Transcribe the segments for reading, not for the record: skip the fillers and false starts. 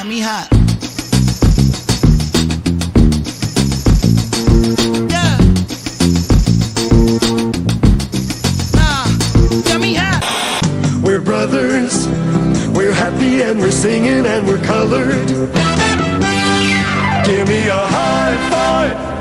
got me hot. Yeah. Got me hot. We're brothers, we're happy and we're singing and we're colored. Give me a high five.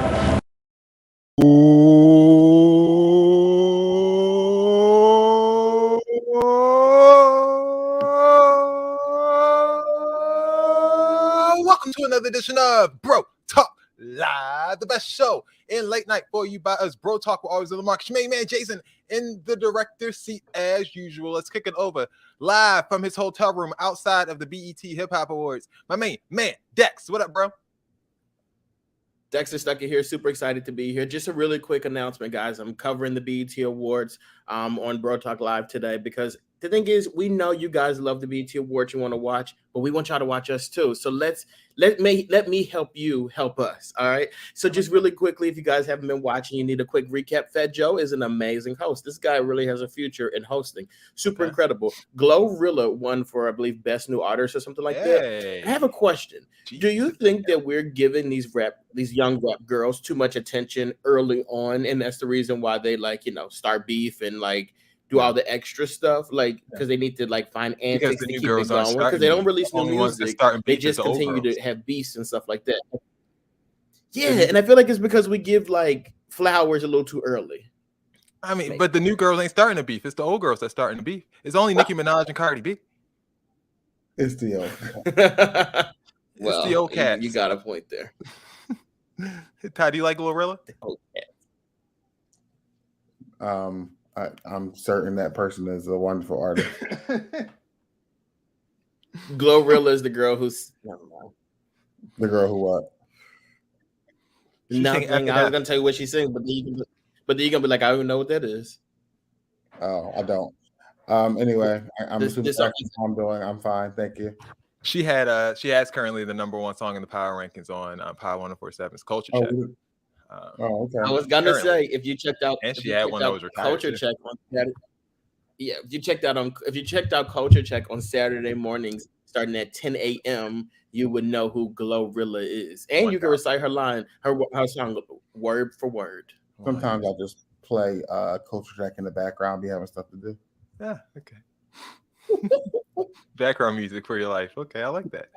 Welcome to another edition of Bro Talk Live, the best show in late night for you by us. Bro Talk will always be the Mark Main man Jason in the director's seat as usual. Let's kick it over live from his hotel room outside of the BET Hip Hop Awards. My main man Dex, what up, bro? Dexter Stuckey here, super excited to be here. Just a really quick announcement, guys. I'm covering the BET Awards on Bro Talk Live today because the thing is, we know you guys love the BET Awards, you want to watch, but we want y'all to watch us too. So let me help you help us. All right. So just really quickly, if you guys haven't been watching, you need a quick recap. Fat Joe is an amazing host. This guy really has a future in hosting. Super incredible. Glorilla won for, I believe, Best New Artist or something like that. I have a question. Do you think that we're giving these young rap girls too much attention early on, and that's the reason why they start beef and do all the extra stuff, because they need to find antics to keep it going, because they don't release new music. They just continue to have beefs and stuff like that. Yeah, and I feel like it's because we give flowers a little too early. I mean, but the new girls ain't starting to beef. It's the old girls that's starting to beef. It's only Nicki Minaj and Cardi B. It's the old. Well, the old cats. You got a point there. Ty, do you like Glorilla? I'm certain that person is a wonderful artist. Glorilla is the girl who's the girl who what? Nothing. I was gonna tell you what she sings, but then you're gonna be like, I don't even know what that is. Oh, I don't. Anyway, I'm doing. I'm fine, thank you. She has currently the #1 song in the Power Rankings on Power 104.7's Culture Check. Okay. I was gonna say, if you checked out, and she had one that was retired. Culture Check on Saturday. Yeah, if you checked out Culture Check on Saturday mornings starting at 10 a.m., you would know who Glorilla is, and you can recite her song word for word. Sometimes I just play Culture Check in the background, be having stuff to do. Yeah, okay. Background music for your life. Okay, I like that.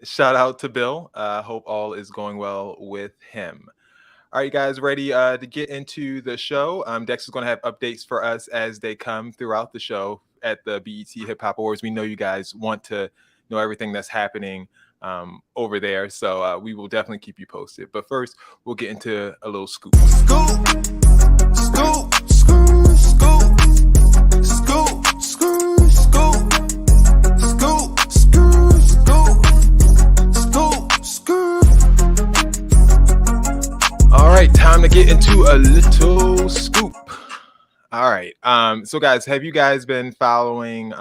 Shout out to Bill. Hope all is going well with him. All right, you guys ready to get into the show? Dex is going to have updates for us as they come throughout the show at the BET Hip Hop Awards. We know you guys want to know everything that's happening over there, so we will definitely keep you posted. But first, we'll get into a little scoop. Scoop, scoop, scoop, scoop, scoop, scoop, scoop, scoop, scoop, scoop, scoop. All right, time to get into a little scoop. All right. So guys, have you guys been following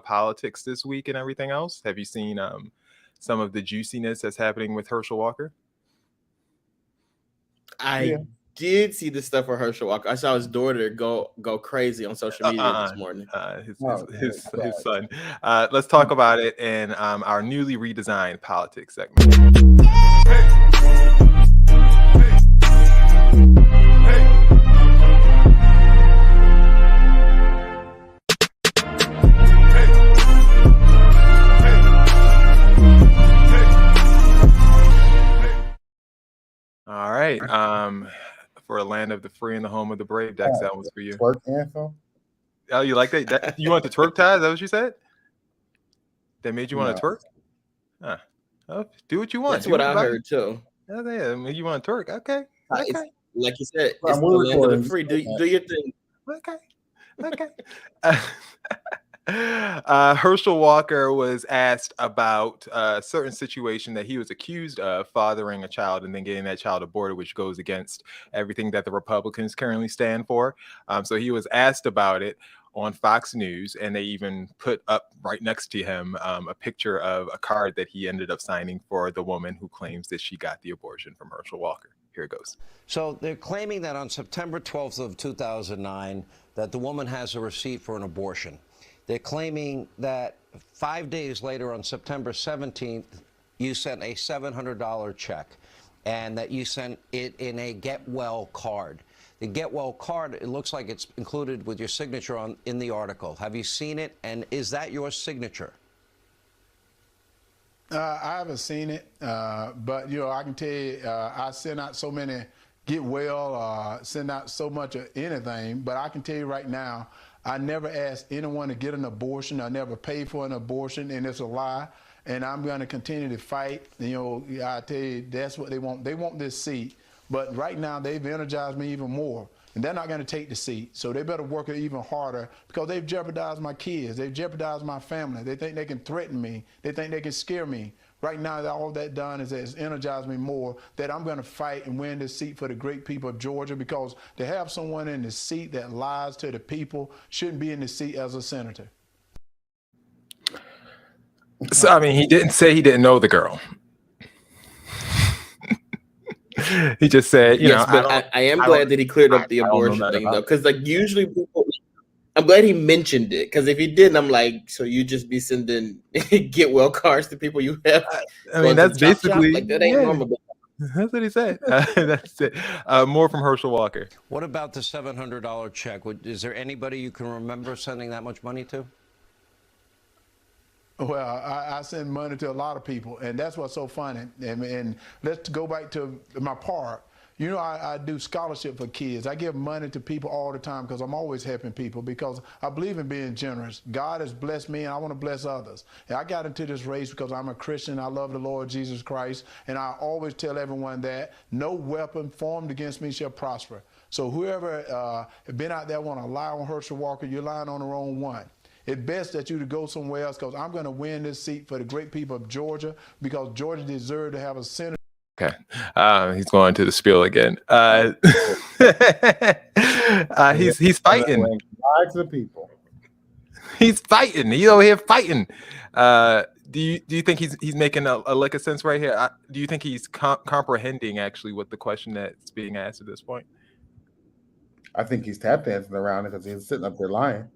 politics this week and everything else? Have you seen some of the juiciness that's happening with Herschel Walker? I did see the stuff for Herschel Walker. I saw his daughter go crazy on social media this morning. His son. Let's talk about it in our newly redesigned politics segment. All right. For a land of the free and the home of the brave, Dex, that was for you. Twerk anthem. Oh, you like that? You want the twerk, Ty? Is that what you said? That made you want to twerk? Oh, do what you want. That's what I heard too. Oh, yeah, you want to twerk? Okay. Like you said, it's the land of the free. Do your thing. Okay. Herschel Walker was asked about a certain situation that he was accused of fathering a child and then getting that child aborted, which goes against everything that the Republicans currently stand for. So he was asked about it on Fox News, and they even put up right next to him a picture of a card that he ended up signing for the woman who claims that she got the abortion from Herschel Walker. Here it goes. So they're claiming that on September 12th of 2009, that the woman has a receipt for an abortion. They're claiming that 5 days later, on September 17th, you sent a $700 check and that you sent it in a Get Well card. The Get Well card, it looks like it's included with your signature in the article. Have you seen it, and is that your signature? I haven't seen it, but, you know, I can tell you, I send out so many Get Well, send out so much of anything, but I can tell you right now, I never asked anyone to get an abortion. I never paid for an abortion, and it's a lie. And I'm going to continue to fight. You know, I tell you, that's what they want. They want this seat. But right now, they've energized me even more. And they're not going to take the seat. So they better work it even harder because they've jeopardized my kids. They've jeopardized my family. They think they can threaten me. They think they can scare me. Right now, all that done is it's energized me more that I'm going to fight and win this seat for the great people of Georgia, because to have someone in the seat that lies to the people shouldn't be in the seat as a senator. So, I mean, he didn't say he didn't know the girl. He just said, you know, I am glad that he cleared up the abortion thing, though, because like usually people, I'm glad he mentioned it, because if he didn't, I'm like, so you just be sending Get Well cards to people you have. I mean, that's basically like that ain't normal. That's what he said. That's it. More from Herschel Walker. What about the $700 check? Is there anybody you can remember sending that much money to? Well, I send money to a lot of people, and that's what's so funny. And let's go back to my part. You know, I do scholarship for kids. I give money to people all the time because I'm always helping people, because I believe in being generous. God has blessed me, and I want to bless others. And I got into this race because I'm a Christian. I love the Lord Jesus Christ, and I always tell everyone that no weapon formed against me shall prosper. So whoever has been out there want to lie on Herschel Walker, you're lying on the wrong one. It's best that you to go somewhere else, because I'm going to win this seat for the great people of Georgia, because Georgia deserves to have a senator. Okay, he's going to the spiel again. He's fighting. Lie to the people. He's fighting. He's over here fighting. Do you think he's making a lick of sense right here? Do you think he's comprehending actually what the question that's being asked at this point? I think he's tap dancing around it because he's sitting up there lying.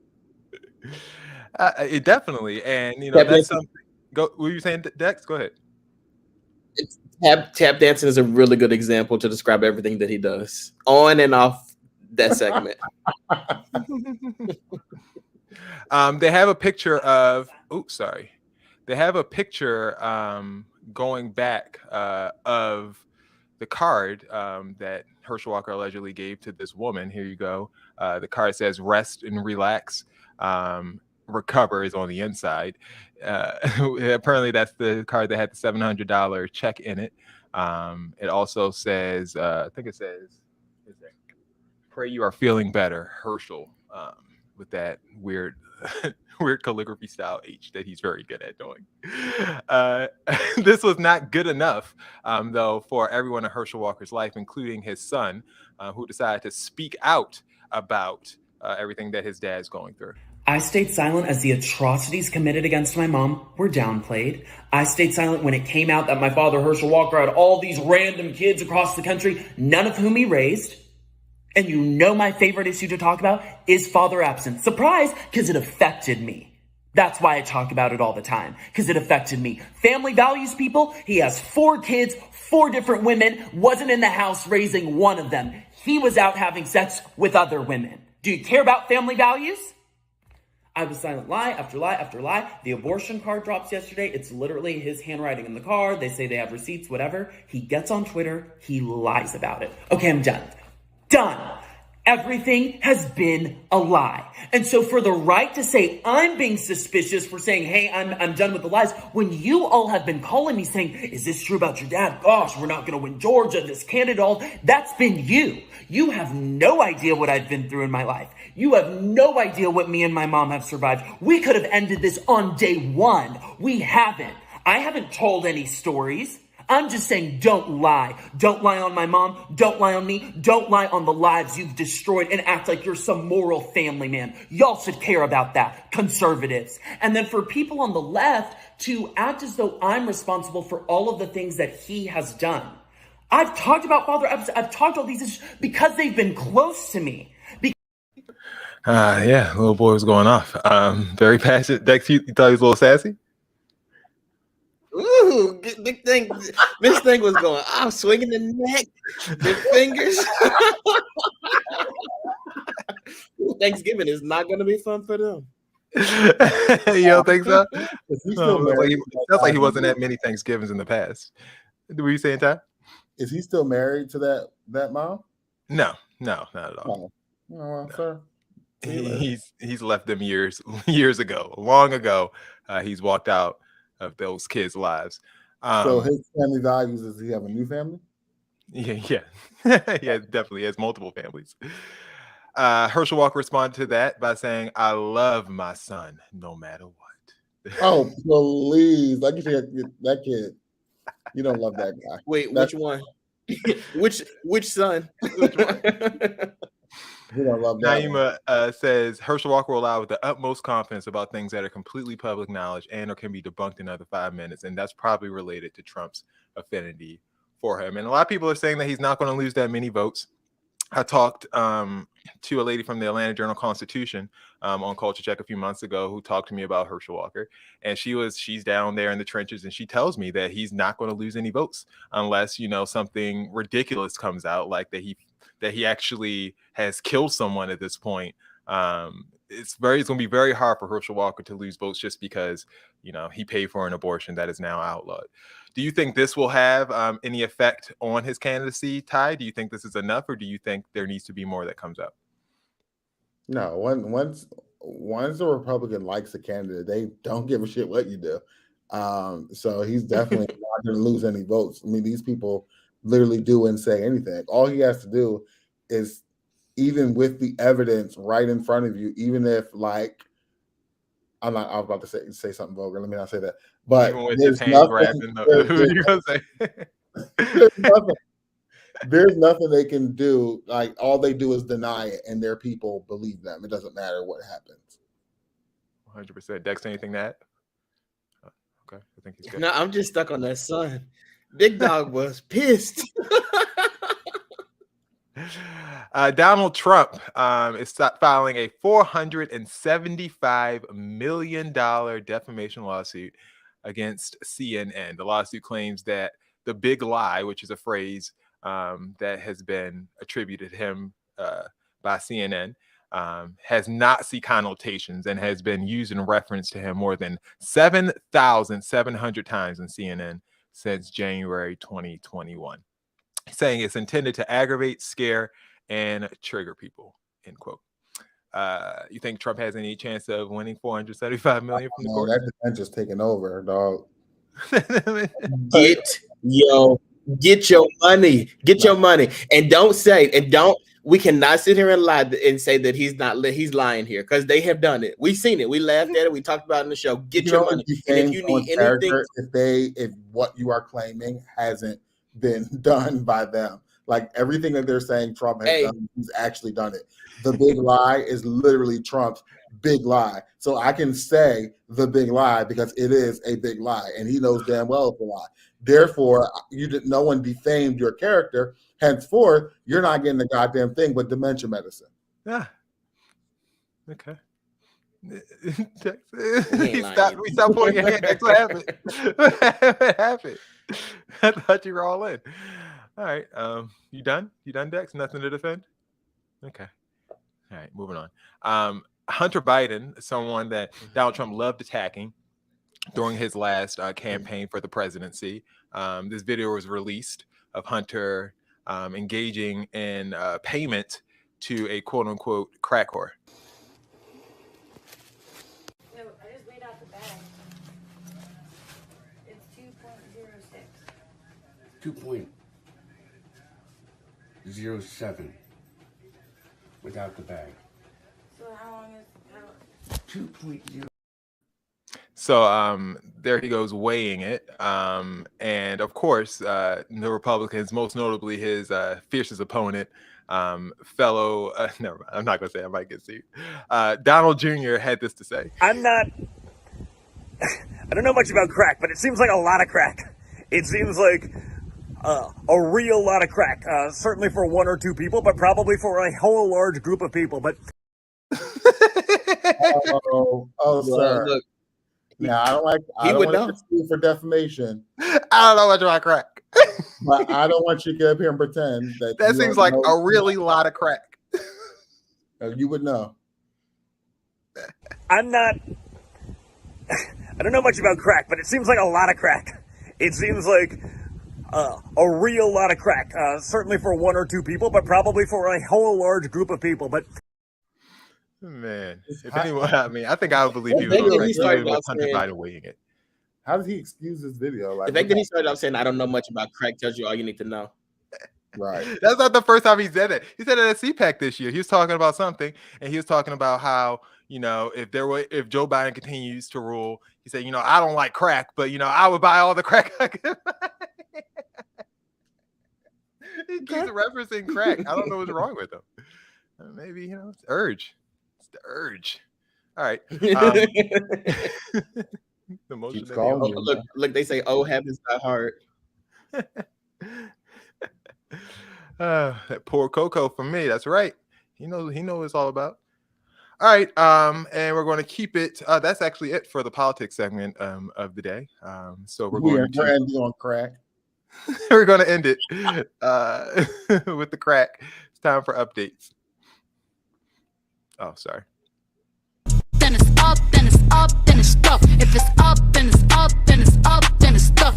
It definitely, and you know, that's something. Go. What were you saying, Dex? Go ahead. Tap dancing is a really good example to describe everything that he does on and off that segment. They have a picture of. Oops, sorry. They have a picture going back of the card that Herschel Walker allegedly gave to this woman. Here you go. The card says "Rest and relax." Recover is on the inside. Apparently that's the card that had the $700 check in it. It also says, I think it says, "Pray you are feeling better, Herschel," with that weird calligraphy style H that he's very good at doing. This was not good enough, though, for everyone in Herschel Walker's life, including his son, who decided to speak out about everything that his dad's going through. I stayed silent as the atrocities committed against my mom were downplayed. I stayed silent when it came out that my father, Herschel Walker, had all these random kids across the country, none of whom he raised. And you know my favorite issue to talk about is father absence. Surprise, because it affected me. That's why I talk about it all the time, because it affected me. Family values, people. He has 4 kids, 4 different women, wasn't in the house raising one of them. He was out having sex with other women. Do you care about family values? I was silent, lie after lie after lie. The abortion card drops yesterday. It's literally his handwriting in the card. They say they have receipts, whatever. He gets on Twitter. He lies about it. Okay, I'm done. Done. Everything has been a lie. And so for the right to say I'm being suspicious for saying, hey, I'm done with the lies, when you all have been calling me saying, is this true about your dad? Gosh, we're not going to win Georgia, this candidate, all that's been you. You have no idea what I've been through in my life. You have no idea what me and my mom have survived. We could have ended this on day one. We haven't. I haven't told any stories. I'm just saying, don't lie. Don't lie on my mom. Don't lie on me. Don't lie on the lives you've destroyed and act like you're some moral family man. Y'all should care about that, conservatives. And then for people on the left to act as though I'm responsible for all of the things that he has done. I've talked about father absence. I've talked all these issues because they've been close to me. Yeah, little boy was going off. Very passionate. Dex, you thought he was a little sassy? Ooh, big thing. This thing was going. I'm swinging the neck, the fingers. Thanksgiving is not going to be fun for them. You don't think so? Is he still married? Sounds like he wasn't at many Thanksgivings in the past. Were you saying, Ty? Is he still married to that mom? No, not at all. Oh, well, sir. He's left them years ago, long ago. He's walked out of those kids' lives. So his family values is he have a new family? Yeah, yeah, definitely. He has multiple families. Herschel Walker responded to that by saying, "I love my son no matter what." Oh, please! Like you say, that kid, you don't love that guy. Wait, which one? which son? Which one? You don't love that. Naima says Herschel Walker will lie with the utmost confidence about things that are completely public knowledge and or can be debunked in under 5 minutes, and that's probably related to Trump's affinity for him. And a lot of people are saying that he's not going to lose that many votes. I talked to a lady from the Atlanta Journal-Constitution on Culture Check a few months ago who talked to me about Herschel Walker, and she's down there in the trenches, and she tells me that he's not going to lose any votes unless something ridiculous comes out, like that he actually has killed someone at this point. It's going to be very hard for Herschel Walker to lose votes just because he paid for an abortion that is now outlawed. Do you think this will have any effect on his candidacy, Ty? Do you think this is enough, or do you think there needs to be more that comes up? No, once a Republican likes a candidate, they don't give a shit what you do. So he's definitely not going to lose any votes. I mean, these people literally do and say anything. All he has to do is, even with the evidence right in front of you, even if I was about to say something vulgar. Let me not say that. But there's nothing they can do. Like, all they do is deny it, and their people believe them. It doesn't matter what happens. 100%. Dex, anything to add? Okay, I think he's good. No, I'm just stuck on that son. Big Dog was pissed. Donald Trump is filing a $475 million defamation lawsuit against CNN. The lawsuit claims that the big lie, which is a phrase that has been attributed to him by CNN, has Nazi connotations and has been used in reference to him more than 7,700 times in CNN since January 2021. Saying it's intended to aggravate, scare, and trigger people, end quote. You think Trump has any chance of winning $475 million from the court? That defense just taking over, dog. Get your money. Get your money. And we cannot sit here and lie and say that he's lying here, because they have done it. We've seen it. We laughed at it. We talked about it in the show. Get your money. And if you need anything, if what you are claiming hasn't been done by them, like everything that they're saying Trump has done, he's actually done it. The big lie is literally Trump's big lie. So I can say the big lie because it is a big lie, and he knows damn well it's a lie. Therefore, no one defamed your character. Henceforth, you're not getting the goddamn thing but dementia medicine. Yeah. Okay. We stopped pointing your hand. That's what happened. What happened? I thought you were all in. All right. You done? You done, Dex? Nothing to defend? Okay. All right. Moving on. Hunter Biden, someone that Donald Trump loved attacking during his last campaign for the presidency. This video was released of Hunter engaging in payment to a quote unquote crack whore. No, I just laid out the bag. It's 2.06. 2.07 without the bag. So how long is 2.0? So there he goes weighing it. And of course, the Republicans, most notably his fiercest opponent, fellow, never mind, I'm not going to say, I might get sued. Donald Jr. had this to say. I don't know much about crack, but it seems like a lot of crack. It seems like a real lot of crack, certainly for one or two people, but probably for a whole large group of people. But Oh, sir. Look, Now I don't he would want to know. get sued for defamation, I don't know much about crack. but I don't want you to get up here and pretend that That you seems don't like know. a really lot of crack. You would know. I'm not. I don't know much about crack, but it seems like a lot of crack. It seems like a real lot of crack. Certainly for one or two people, but probably for a whole large group of people. But Man, if anyone, I mean, I think I would believe he The fact was that on he crack started even with out Hunter saying- Biden weighing it. How does he excuse this video? Like, The fact that he started off saying, "I don't know much about crack," tells you all you need to know. right. That's not the first time he said it. He said it at CPAC this year. He was talking about something, and he was talking about how, if Joe Biden continues to rule, he said, I don't like crack, but I would buy all the crack I could buy. He keeps referencing crack. I don't know what's wrong with him. Maybe it's urge. It's the urge. All right. The motion Keeps that calling they- you. Look, they say, "Oh, habits die hard." That poor Coco for me. That's right. He knows what it's all about. All right. And we're going to keep it. That's actually it for the politics segment of the day. So we're ending on crack. we're going to end it with the crack. It's time for updates. Oh, sorry. Then it's up, then it's up, then it's stuff. If it's up, then it's up, then it's up, then it's stuff.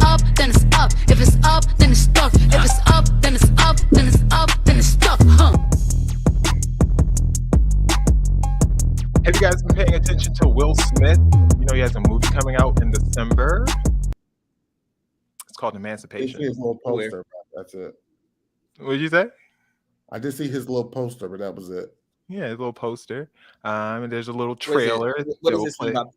Up, then it's up. If it's up, then it's stuff. If it's up, then it's up, then it's up, then it's stuff. Have you guys been paying attention to Will Smith? He has a movie coming out in December. It's called I see Emancipation. his little poster. But that's it. What did you say? I did see his little poster, but that was it. Yeah, a little poster. And there's a little What is it? trailer. What that is will this play. about?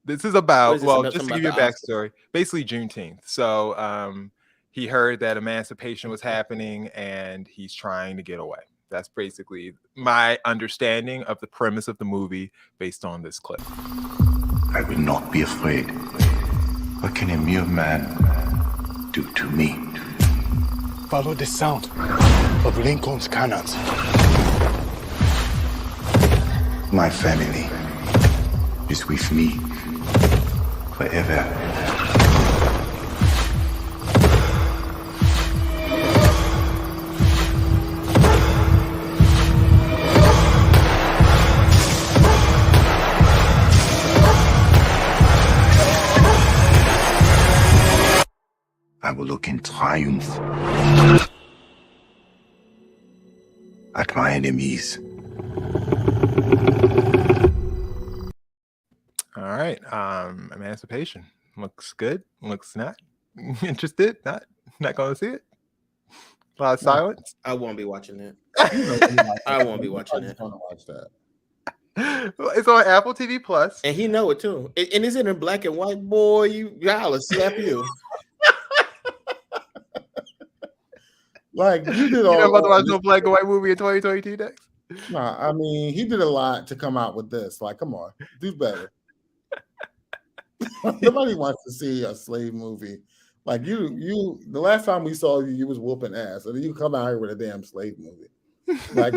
This is about, What is this well, about? just to Something give you a about the Oscars? backstory, basically Juneteenth. So he heard that emancipation was happening and he's trying to get away. That's basically my understanding of the premise of the movie based on this clip. I will not be afraid. What can a mere man do to me? Follow the sound of Lincoln's cannons. My family is with me forever. I will look in triumph at my enemies. All right. Emancipation. Looks good. Looks not interested. Not going to see it. A lot of silence. I won't be watching it. I won't be watching it. I want to watch that. It's on Apple TV Plus. And he know it too. And is it in black and white? Boy, y'all slap you. Like you did You all. know about to watch no black and white movie in 2022 next? Nah, I mean he did a lot to come out with this. Like, come on, do better. Nobody wants to see a slave movie. Like you. The last time we saw you, you was whooping ass, and then you come out here with a damn slave movie. Like,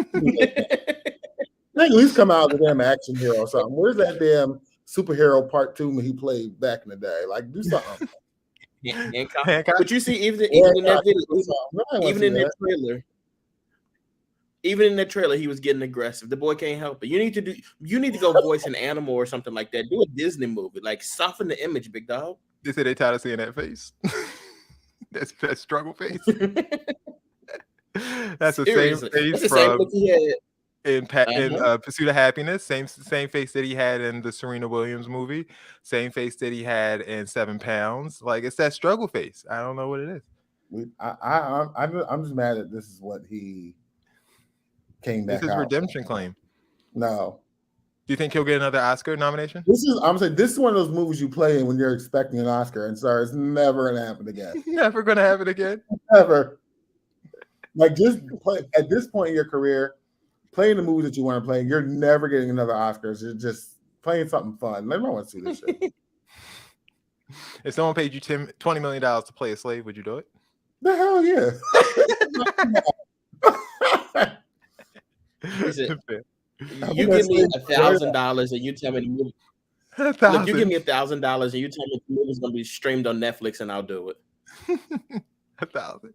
at least come out with a damn action hero or something. Where's that damn superhero part 2 when he played back in the day? Like, do something. Hancock? But you see, even in that video, even in that trailer, he was getting aggressive. The boy can't help it. You need to go voice an animal or something like that. Do a Disney movie, like soften the image, big dog. They said they tired of seeing that face. that struggle face. That's the Seriously. same face That's the same from look he had. in Pursuit of Happiness. Same face that he had in the Serena Williams movie. Same face that he had in 7 Pounds. Like, it's that struggle face. I don't know what it is. I'm just mad that this is what he came back. This is out redemption for. claim. No. Do you think he'll get another Oscar nomination? I'm saying this is one of those movies you play in when you're expecting an Oscar, and sorry, it's never gonna happen again. Never gonna happen again. Never. Like, just play at this point in your career, playing the movie that you want to play. You're never getting another Oscars. You're just playing something fun. Let me want to see this shit. If someone paid you $20 million to play a slave, would you do it? The hell yeah. You give me $1,000 and you tell me the movie. Look, you give me $1,000 and you tell me the movie's gonna be streamed on Netflix, and I'll do it. 1,000.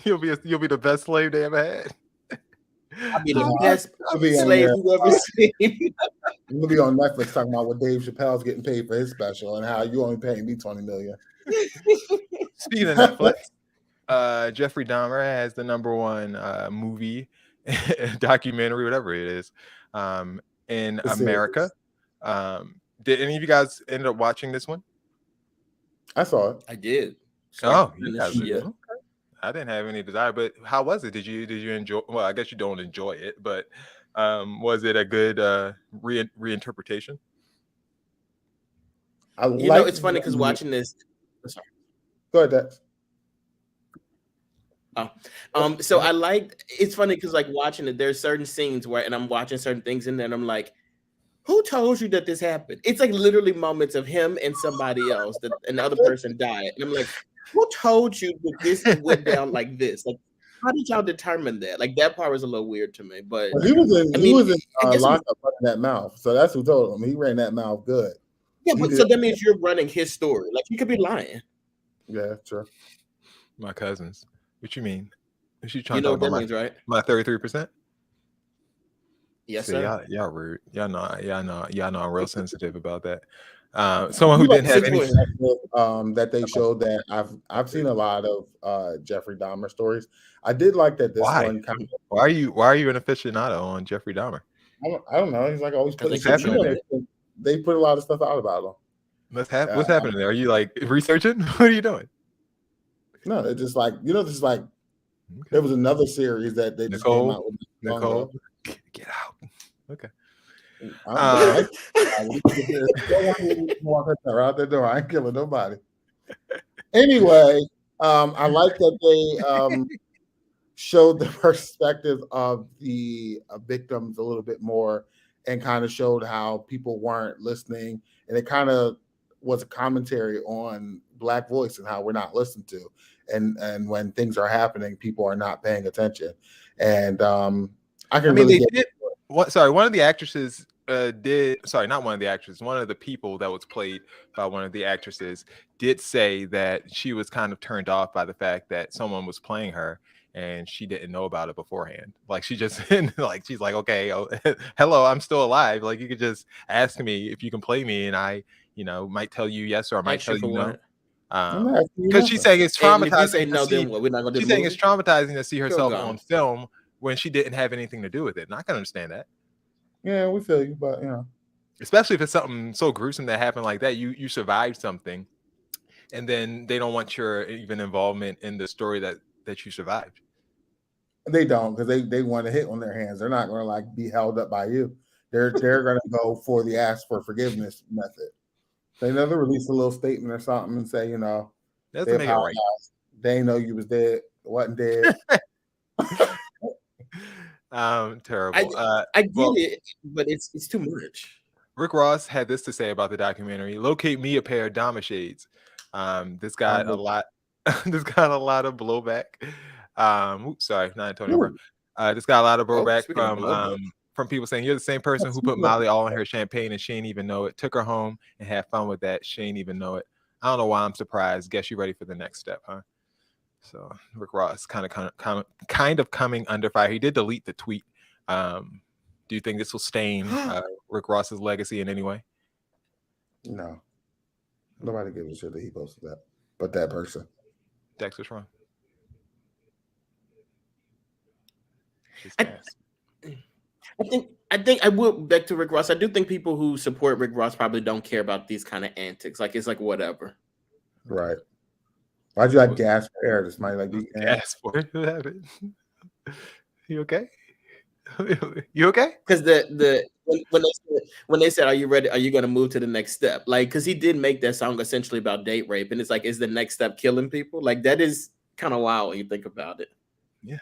You'll be the best slave they ever had. I'll be the best slave you ever seen. You'll be on Netflix talking about what Dave Chappelle's getting paid for his special and how you only paying me $20 million. Speaking of Netflix, Jeffrey Dahmer has the #1 movie, documentary, whatever it is, in America. Did any of you guys end up watching this one? I saw it. I did. Oh, you guys did. Okay. I didn't have any desire, but how was it? Did you enjoy? Well, I guess you don't enjoy it, but was it a good reinterpretation? It's funny because watching this. Sorry. Go ahead, Dex. So I liked. It's funny because like watching it, there's certain scenes where, and I'm watching certain things, and then I'm like, who told you that this happened? It's like literally moments of him and somebody else that another person died, and I'm like, who told you that this went down like this? Like, how did y'all determine that? Like that part was a little weird to me. But well, he was in lockup running that mouth, so that's who told him. He ran that mouth good. Yeah, but so that means you're running his story. Like he could be lying. Yeah, true. My cousins. What you mean? Is she trying You know to what talk that about means, right? my 33%? Yes, See, sir. y'all rude. Y'all know I'm real sensitive about that. Someone who didn't have any that they showed that I've seen a lot of Jeffrey Dahmer stories. I did like that this one kind of, why are you an aficionado on Jeffrey Dahmer? I don't know. He's like always putting they put a lot of stuff out about him. What's happening there? Are you like researching? What are you doing? No, it's just like this like there was another series that they just came out with. Nicole, get out. Okay. I ain't killing nobody. Anyway, I like that they showed the perspective of the victims a little bit more and kind of showed how people weren't listening. And it kind of was a commentary on Black voice and how we're not listened to. And when things are happening, people are not paying attention. And one of the actresses one of the people that was played by one of the actresses did say that she was kind of turned off by the fact that someone was playing her and she didn't know about it beforehand. Like she just like she's like, okay, hello, I'm still alive. Like you could just ask me if you can play me and I might tell you yes or I might tell you no. Because she's saying it's traumatizing. She's saying it's traumatizing to see herself on film when she didn't have anything to do with it. And I can understand that. Yeah, we feel you, but especially if it's something so gruesome that happened like that, you survived something, and then they don't want your even involvement in the story that you survived. They don't, because they want a hit on their hands. They're not going to like be held up by you. They're going to go for the ask for forgiveness method. They never release a little statement or something and say, doesn't make it right. They know you was dead, wasn't dead. Terrible. I get it, but it's too much. Rick Ross had this to say about the documentary: "Locate me a pair of Dahmer shades." This got a lot. This got a lot of blowback. Sorry, not Antonio Brown. This got a lot of blowback from people saying you're the same person who put Molly all in her champagne and she ain't even know it. Took her home and had fun with that. She ain't even know it. I don't know why I'm surprised. Guess you ready for the next step, huh? So Rick Ross kind of coming under fire. He did delete the tweet. Do you think this will stain Rick Ross's legacy in any way? No. Nobody gives a shit that he posted that, but that person. Dex was wrong. I think I will back to Rick Ross. I do think people who support Rick Ross probably don't care about these kind of antics. Like it's like whatever. Right. Why'd you like gas for air? This might like be gas for it. What happened? You okay? You okay? Because when they said, "Are you ready? Are you going to move to the next step?" Like, because he did make that song essentially about date rape, and it's like, is the next step killing people? Like that is kind of wild when you think about it. Yeah.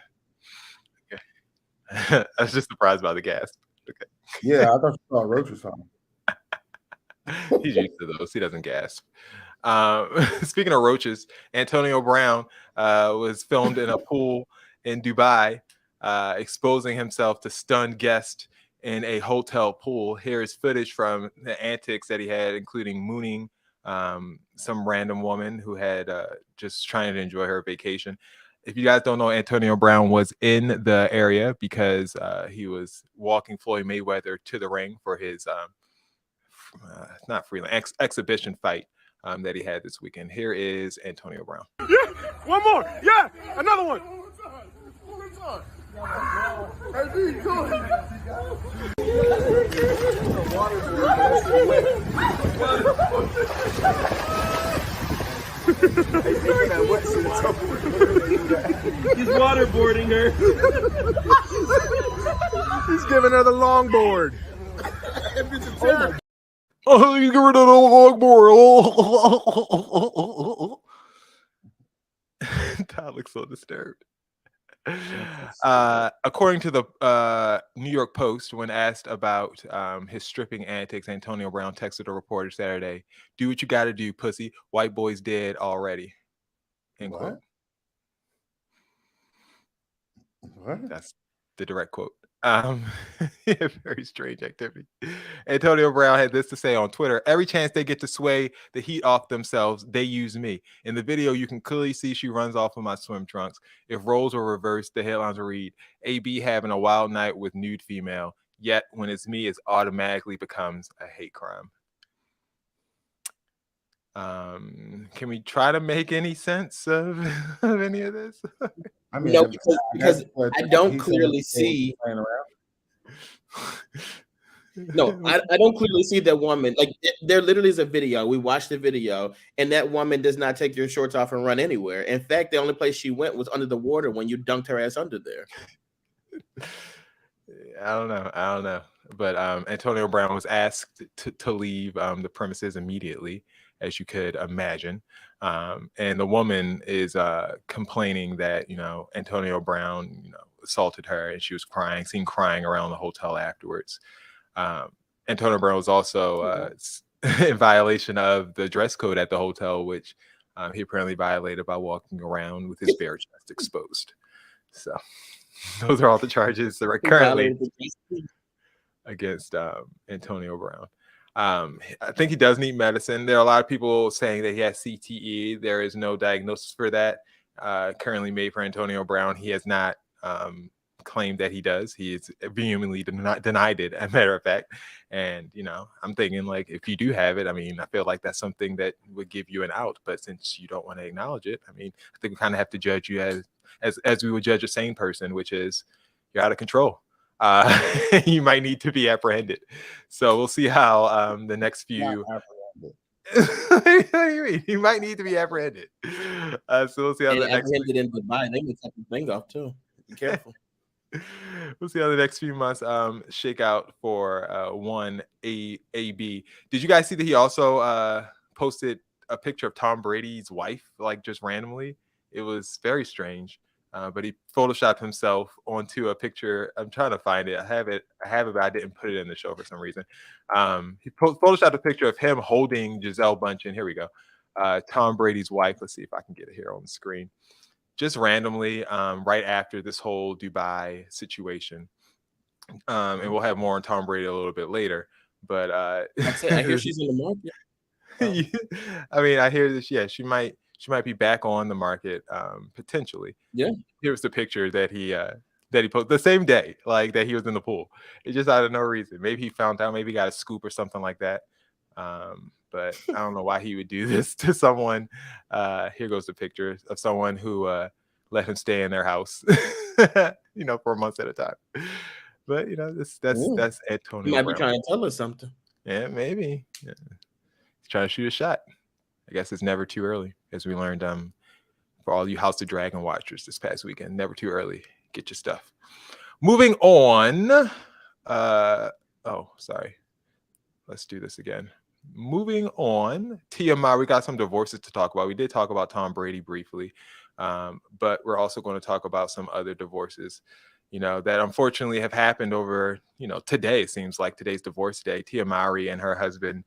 Okay. I was just surprised by the gas. Okay. Yeah, I thought you saw a roach or something. He's used to those. He doesn't gasp. Speaking of roaches, Antonio Brown was filmed in a pool in Dubai, exposing himself to stunned guests in a hotel pool. Here is footage from the antics that he had, including mooning some random woman who had just trying to enjoy her vacation. If you guys don't know, Antonio Brown was in the area because he was walking Floyd Mayweather to the ring for his not freelance exhibition fight that he had this weekend. Here is Antonio Brown. Yeah, one more. Yeah, another one. He's waterboarding her. He's giving her the longboard. Oh, you give her the longboard. Todd looks so disturbed. According to the New York Post, when asked about his stripping antics, Antonio Brown texted a reporter Saturday, "Do what you got to do, pussy. White boy's dead already." End quote. What? That's the direct quote. Yeah, very strange activity. Antonio Brown had this to say on Twitter: "Every chance they get to sway the heat off themselves, they use me. In the video, you can clearly see she runs off of my swim trunks. If roles were reversed, the headlines will read, AB having a wild night with nude female. Yet when it's me, it automatically becomes a hate crime." Can we try to make any sense of any of this? I mean, No, because I don't clearly see. No, I don't clearly see that woman. Like, there literally is a video. We watched the video, and that woman does not take your shorts off and run anywhere. In fact, the only place she went was under the water when you dunked her ass under there. I don't know. But Antonio Brown was asked to leave the premises immediately, as you could imagine. And the woman is complaining that, Antonio Brown, assaulted her, and she was seen crying around the hotel afterwards. Antonio Brown was also in violation of the dress code at the hotel, which he apparently violated by walking around with his bare chest exposed. So those are all the charges that are currently against Antonio Brown. I think he does need medicine. There are a lot of people saying that he has CTE. There is no diagnosis for that currently made for Antonio Brown. He has not claimed that he does. He is vehemently denied it, as a matter of fact. And, I'm thinking, like, if you do have it, I mean, I feel like that's something that would give you an out. But since you don't want to acknowledge it, I mean, I think we kind of have to judge you as we would judge a sane person, which is you're out of control. You might need to be apprehended. So we'll see how the next few. You might need to be apprehended. So we'll see how the next. Apprehended in Dubai, they can cut the thing off too. Be careful. We'll see how the next few months shake out for one AB. Did you guys see that he also posted a picture of Tom Brady's wife, like, just randomly? It was very strange. But he photoshopped himself onto a picture. I'm trying to find it. I have it, but I didn't put it in the show for some reason. He photoshopped a picture of him holding Gisele Bündchen. Here we go. Tom Brady's wife. Let's see if I can get it here on the screen. Just randomly, right after this whole Dubai situation. And we'll have more on Tom Brady a little bit later. But I hear she's in the market. I mean, I hear this. Yeah, she might be back on the market potentially. Yeah. Here's the picture that he posted the same day, like, that he was in the pool. It's just out of no reason. Maybe he found out, maybe he got a scoop or something like that. But I don't know why he would do this to someone. Here goes the picture of someone who let him stay in their house, for months at a time. But that's Antonio. He might Brown. be trying to tell us something. Yeah, maybe. Yeah. He's trying to shoot a shot. I guess it's never too early, as we learned for all you House of Dragon watchers this past weekend. Never too early. Get your stuff. Moving on. Sorry. Let's do this again. Moving on. TMI, we got some divorces to talk about. We did talk about Tom Brady briefly, but we're also going to talk about some other divorces, that unfortunately have happened over, today. It seems like today's divorce day. Tia Mowry and her husband,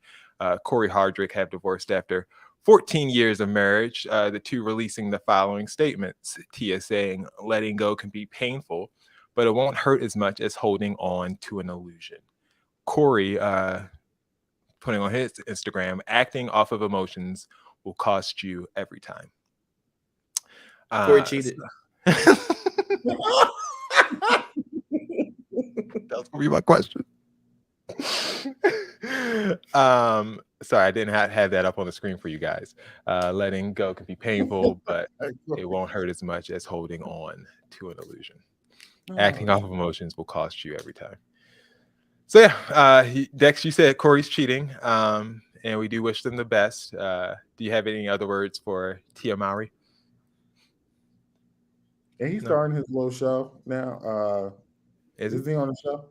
Corey Hardrick, have divorced after 14 years of marriage, the two releasing the following statements. Tia saying, "Letting go can be painful, but it won't hurt as much as holding on to an illusion. Corey, putting on his Instagram, acting off of emotions will cost you every time. Corey cheated. That was gonna be my question. Sorry, I didn't have that up on the screen for you guys. Letting go can be painful, but it won't hurt as much as holding on to an illusion. Acting off of emotions will cost you every time. So yeah, Dex, you said Corey's cheating, and we do wish them the best. Do you have any other words for Tia Mowry? Yeah, he's starting his little show now. Is he on the show?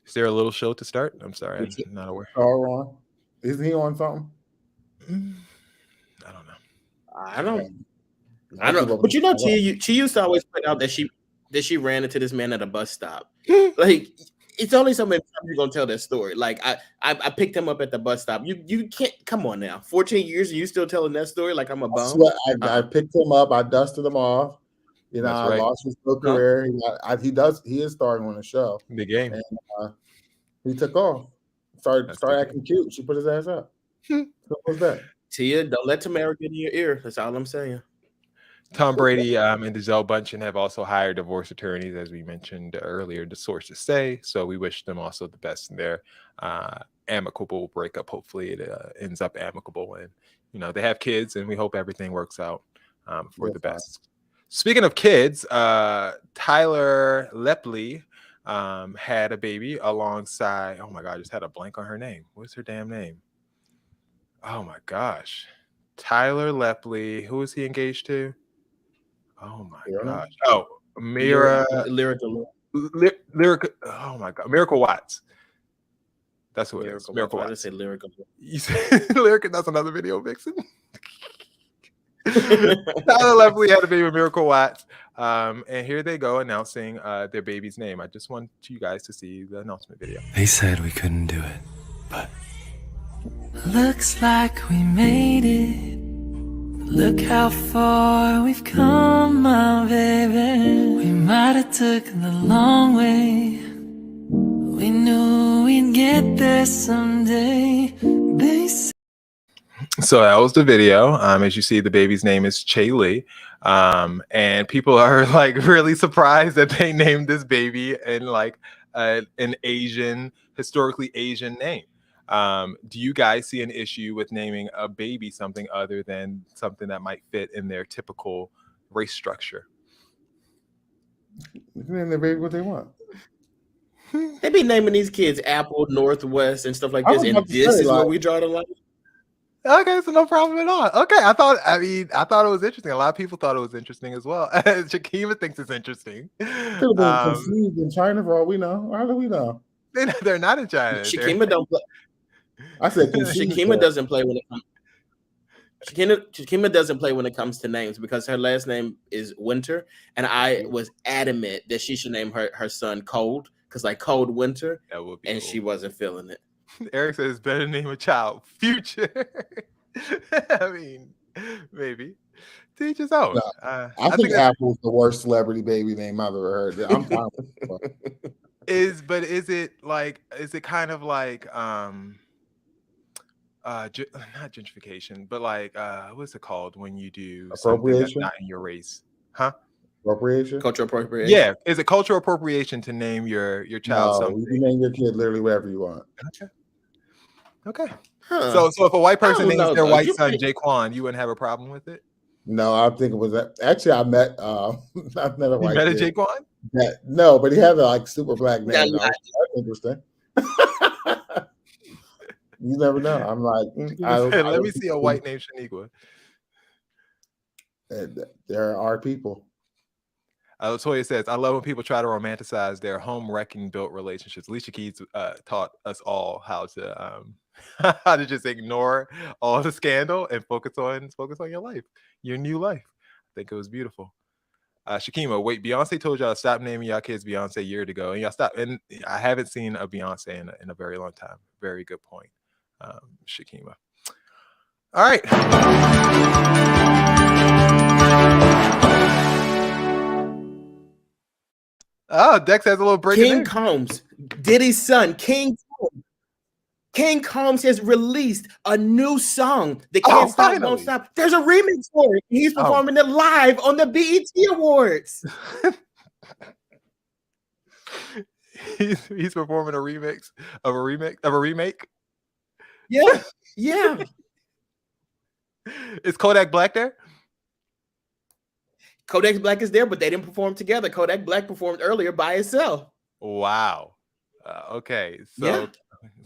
Is there a little show to start? I'm sorry, I'm not aware. On? Isn't he on something? I don't know. I don't know. But you know, she used to always point out that she ran into this man at a bus stop. Like, it's only so many times you're gonna tell that story. Like, I picked him up at the bus stop. You can't, come on now. 14 years and you still telling that story like I'm a bum? I picked him up, I dusted him off. You know, I lost his career. He is starting on the show. The game. And he took off. Started acting cute. She put his ass up. What was that? Tia, don't let Tamara get in your ear. That's all I'm saying. Tom Brady and Gisele Bündchen have also hired divorce attorneys, as we mentioned earlier, the sources say. So we wish them also the best in their amicable breakup. Hopefully it ends up amicable, and they have kids, and we hope everything works out for the best. Speaking of kids, Tyler Lepley had a baby alongside. Oh my God, I just had a blank on her name. What's her damn name? Oh my gosh, Tyler Lepley. Who is he engaged to? Oh my gosh. Oh, Lyrica. Oh my God, Miracle Watts. That's what it is. Miracle Watts. I say Lyrica. Lyrica. That's another video vixen. Tyler Lepley had a baby with Miracle Watts, and here they go announcing their baby's name. I just want you guys to see the announcement video. They said we couldn't do it, but looks like we made it. Look how far we've come, my baby. We might have took the long way. We knew we'd get there someday. They said. So that was the video. As you see, the baby's name is Che-Lee. And people are like really surprised that they named this baby in like an historically Asian name. Do you guys see an issue with naming a baby something other than something that might fit in their typical race structure? Name their baby what they want. They be naming these kids Apple, Northwest, and stuff like this. And this is where we draw the line. Okay, so no problem at all. Okay, I thought it was interesting. A lot of people thought it was interesting as well. Shakima thinks it's interesting. Could have been conceived in China for all we know. How do we know? They're not in China. Shakima don't play. I said Shakima doesn't play when it comes. Shakima doesn't play when it comes to names because her last name is Winter, and I was adamant that she should name her son Cold because like Cold Winter, that would be and cool. She wasn't feeling it. Eric says it's better to name a child Future. I mean, maybe. Teach his own. No, I think Apple's the worst celebrity baby name I've ever heard. I'm fine with it. Is it kind of like not gentrification, but like what's it called when you do something that's not in your race? Huh? Appropriation? Cultural appropriation. Yeah. Is it cultural appropriation to name your child something? You name your kid literally whatever you want. Okay. Huh. So if a white person names their white son Jaquan, you wouldn't have a problem with it? No, I think it was actually I met I've met a white kid. You met a Jaquan? No, but he had a like super black name. That's interesting. You never know. I'm like, let me see a white named Shaniqua. There are people. Latoya says, I love when people try to romanticize their home wrecking built relationships. Alicia Keys taught us all how to just ignore all the scandal and focus on your life, your new life. I think it was beautiful. Shakima, wait, Beyonce told y'all to stop naming y'all kids Beyonce a year ago, and y'all stopped. And I haven't seen a Beyonce in a very long time. Very good point, Shakima. All right. Oh, Dex has a little breaking King news. Combs, Diddy's son, King Combs has released a new song. The Can't Stop, finally. Won't Stop. There's a remix for it. He's performing it live on the BET Awards. He's performing a remix of a remake. Yeah, yeah. Is Kodak Black there? Kodak Black is there, but they didn't perform together. Kodak Black performed earlier by himself. Wow. Okay, so Yeah.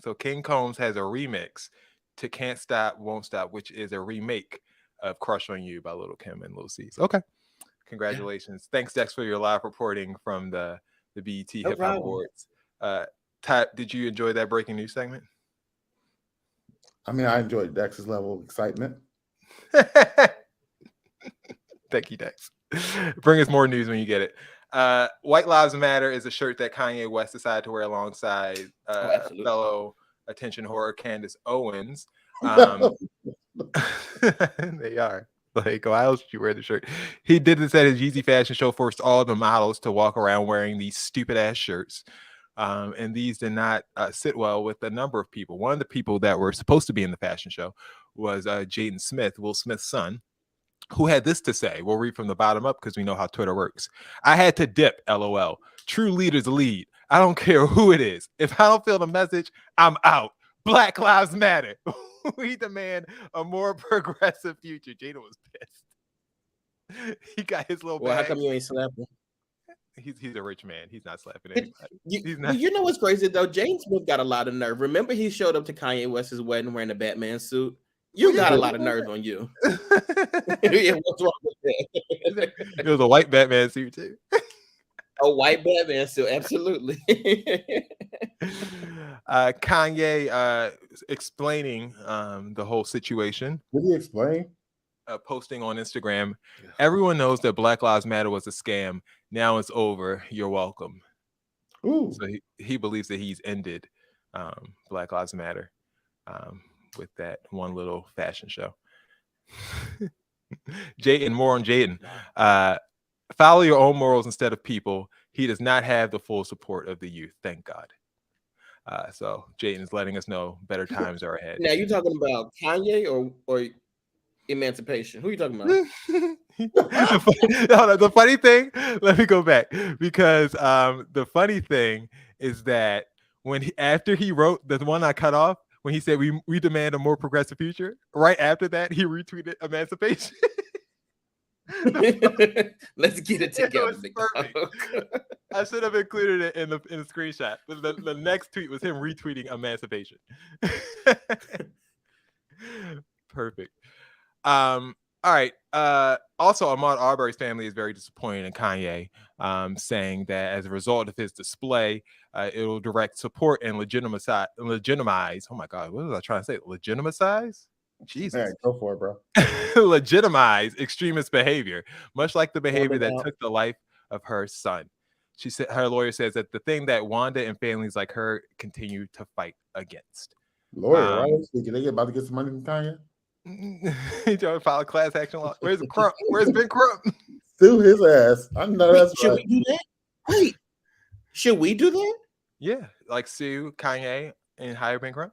so King Combs has a remix to "Can't Stop, Won't Stop," which is a remake of "Crush on You" by Lil' Kim and Lil C's. Okay, congratulations. Thanks, Dex, for your live reporting from the BET No Hip Hop problem. Awards. Ty, did you enjoy that breaking news segment? I mean, I enjoyed Dex's level of excitement. Thank you, Dex. Bring us more news when you get it. White Lives Matter is a shirt that Kanye West decided to wear alongside fellow attention whore Candace Owens. They are. Like, why else would you wear the shirt? He did this at his Yeezy fashion show, forced all the models to walk around wearing these stupid ass shirts. And these did not sit well with a number of people. One of the people that were supposed to be in the fashion show was Jaden Smith, Will Smith's son, who had this to say. We'll read from the bottom up because we know how Twitter works. I had to dip, LOL. True leaders lead. I don't care who it is. If I don't feel the message, I'm out. Black Lives Matter. We demand a more progressive future. Jada was pissed. He got his little Well, bag. how come you ain't slapping? He's a rich man. He's not slapping anybody. You know what's crazy though? James Smith got a lot of nerve. Remember, he showed up to Kanye West's wedding wearing a Batman suit. You got a lot of nerve on you. Yeah, what's wrong with that? It was a white Batman suit too. A white Batman suit, absolutely. Kanye explaining the whole situation. Did he explain? Posting on Instagram, everyone knows that Black Lives Matter was a scam. Now it's over. You're welcome. Ooh. So he believes that he's ended Black Lives Matter with that one little fashion show. Jaden, more on Jaden. Follow your own morals instead of people. He does not have the full support of the youth. Thank God. So Jaden is letting us know better times are ahead. Now you talking about Kanye or emancipation? Who are you talking about? The funny thing, let me go back, because the funny thing is that after he wrote the one I cut off, when he said we demand a more progressive future, right after that he retweeted emancipation. Let's get it together. I should have included it in the screenshot. But the next tweet was him retweeting emancipation. Perfect. All right. Also, Ahmaud Arbery's family is very disappointed in Kanye, saying that as a result of his display, it will direct support and legitimize. Oh my God, what was I trying to say? Legitimize? Jesus. All right, go for it, bro. Legitimize extremist behavior, much like the behavior that took the life of her son. She said her lawyer says that the thing that Wanda and families like her continue to fight against. Lawyer, right? They about to get some money from Kanye? He trying to file a class action law. Where's Crump? Where's Ben Crump? Sue his ass. I know that's should right. we do that? Wait, should we do that? Yeah, like sue Kanye and hire Ben Crump.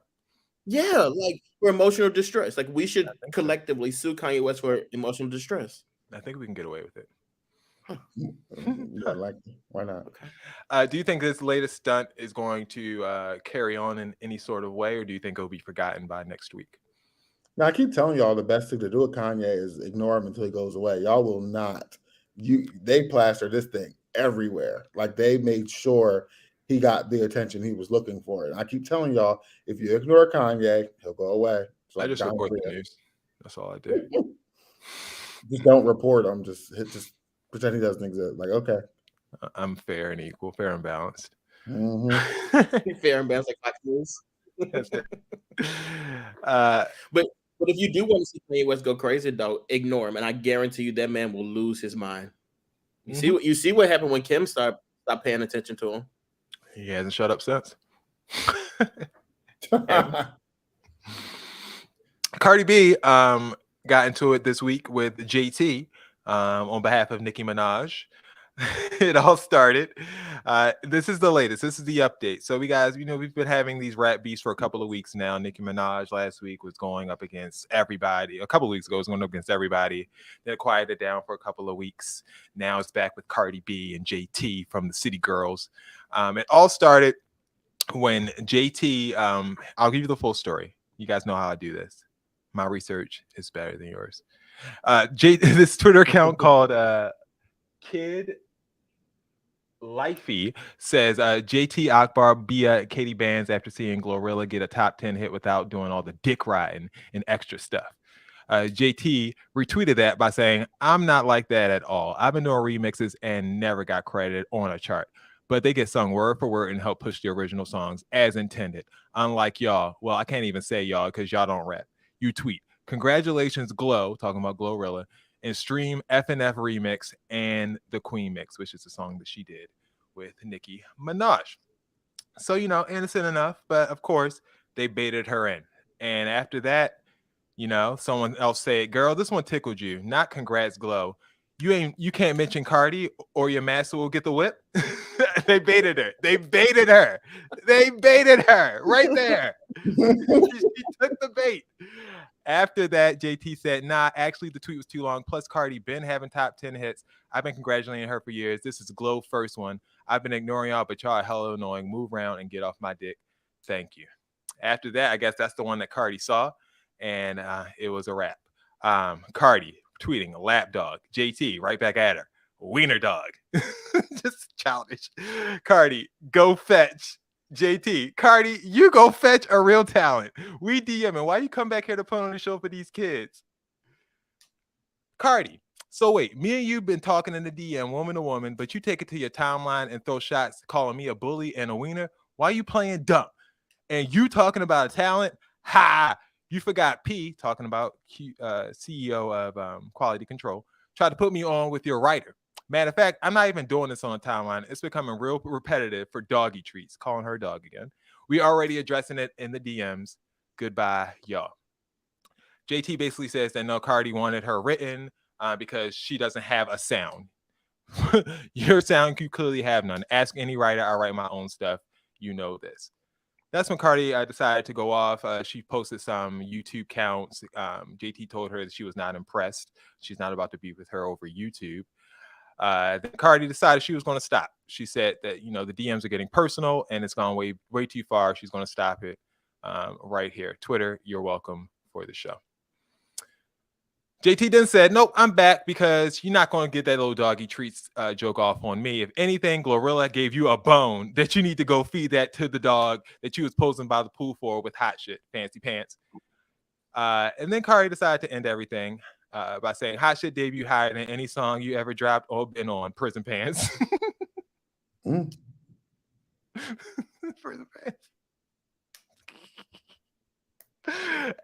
Yeah, like for emotional distress. Like we should collectively sue Kanye West for emotional distress. I think we can get away with it. Yeah, like, why not? Do you think this latest stunt is going to carry on in any sort of way, or do you think it'll be forgotten by next week? Now, I keep telling y'all the best thing to do with Kanye is ignore him until he goes away. Y'all will not. They plaster this thing everywhere. Like they made sure he got the attention he was looking for. And I keep telling y'all, if you ignore Kanye, he'll go away. I just report the news. That's all I do. Just don't report him. Just pretend he doesn't exist. Like, okay. I'm fair and equal, fair and balanced. Mm-hmm. Fair and balanced like Fox News. That's it. But if you do want to see Kanye West go crazy, though, ignore him, and I guarantee you that man will lose his mind. You see what happened when Kim stopped paying attention to him. He hasn't shut up since. Cardi B got into it this week with JT on behalf of Nicki Minaj. it all started. This is the latest. This is the update. So we guys, we've been having these rap beefs for a couple of weeks now. Nicki Minaj last week was going up against everybody. A couple of weeks ago, it was going up against everybody. Then it quieted down for a couple of weeks. Now it's back with Cardi B and JT from the City Girls. It all started when JT. I'll give you the full story. You guys know how I do this. My research is better than yours. This Twitter account called Kid Lifey says JT Akbar Bia Katie Bands after seeing Glorilla get a top 10 hit without doing all the dick riding and extra stuff. JT retweeted that by saying, "I'm not like that at all. I've been doing remixes and never got credited on a chart, but they get sung word for word and help push the original songs as intended. Unlike y'all." Well, I can't even say y'all because y'all don't rap. You tweet, "Congratulations, Glow," talking about Glorilla, "and stream FNF Remix and the Queen Mix," which is the song that she did with Nicki Minaj. So, innocent enough, but of course, they baited her in. And after that, someone else said, "Girl, this one tickled you. Not congrats, Glow. You can't mention Cardi or your master will get the whip." They baited her. They baited her. They baited her right there. She took the bait. After that, JT said, "Nah, actually the tweet was too long. Plus Cardi been having top 10 hits. I've been congratulating her for years. This is Glow first one. I've been ignoring y'all, but y'all are hella annoying. Move around and get off my dick. Thank you." After that, I guess that's the one that Cardi saw, and it was a wrap. Cardi tweeting, "Lap dog." JT right back at her, "Wiener dog." Just childish. Cardi, "Go fetch." JT, "Cardi, you go fetch a real talent. We DMing. Why you come back here to put on the show for these kids?" Cardi, "So wait, me and you been talking in the DM woman to woman, but you take it to your timeline and throw shots calling me a bully and a wiener. Why you playing dumb? And you talking about a talent? Ha! You forgot P," talking about CEO of Quality Control, "tried to put me on with your writer. Matter of fact, I'm not even doing this on a timeline. It's becoming real repetitive for doggy treats," calling her dog again. "We already addressing it in the DMs. Goodbye, y'all." JT basically says that no, Cardi wanted her written because she doesn't have a sound. Your sound, you clearly have none. Ask any writer. I write my own stuff. You know this. That's when Cardi decided to go off. She posted some YouTube counts. JT told her that she was not impressed. She's not about to be with her over YouTube. Then Cardi decided she was going to stop. She said that, the DMs are getting personal and it's gone way too far. She's going to stop it right here. Twitter, you're welcome for the show. JT then said, "Nope, I'm back because you're not going to get that little doggy treats joke off on me. If anything, Glorilla gave you a bone that you need to go feed that to the dog that you was posing by the pool for with hot shit, fancy pants." And then Cardi decided to end everything by saying, "Hot shit debut higher than any song you ever dropped or been on, Prison Pants." Prison Pants.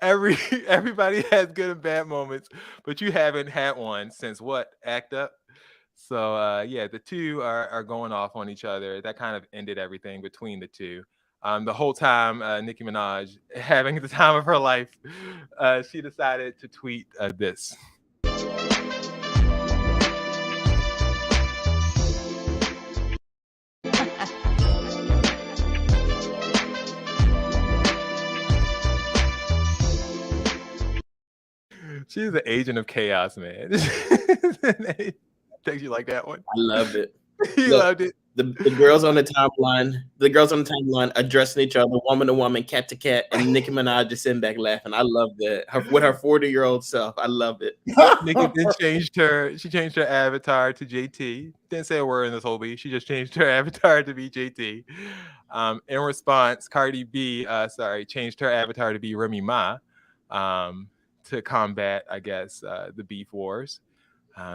Everybody has good and bad moments, but you haven't had one since what? Act Up. So the two are going off on each other. That kind of ended everything between the two. The whole time, Nicki Minaj having the time of her life, she decided to tweet this. She's the agent of chaos, man. Don't you like that one? I love it. You loved it. The girls on the timeline addressing each other, woman to woman, cat to cat, and Nicki Minaj just sitting back laughing. I love that. With her 40-year-old self. I love it. Nicki then changed her avatar to JT. Didn't say a word in this whole beat. She just changed her avatar to be JT. In response, Cardi B changed her avatar to be Remy Ma to combat, I guess, the beef wars.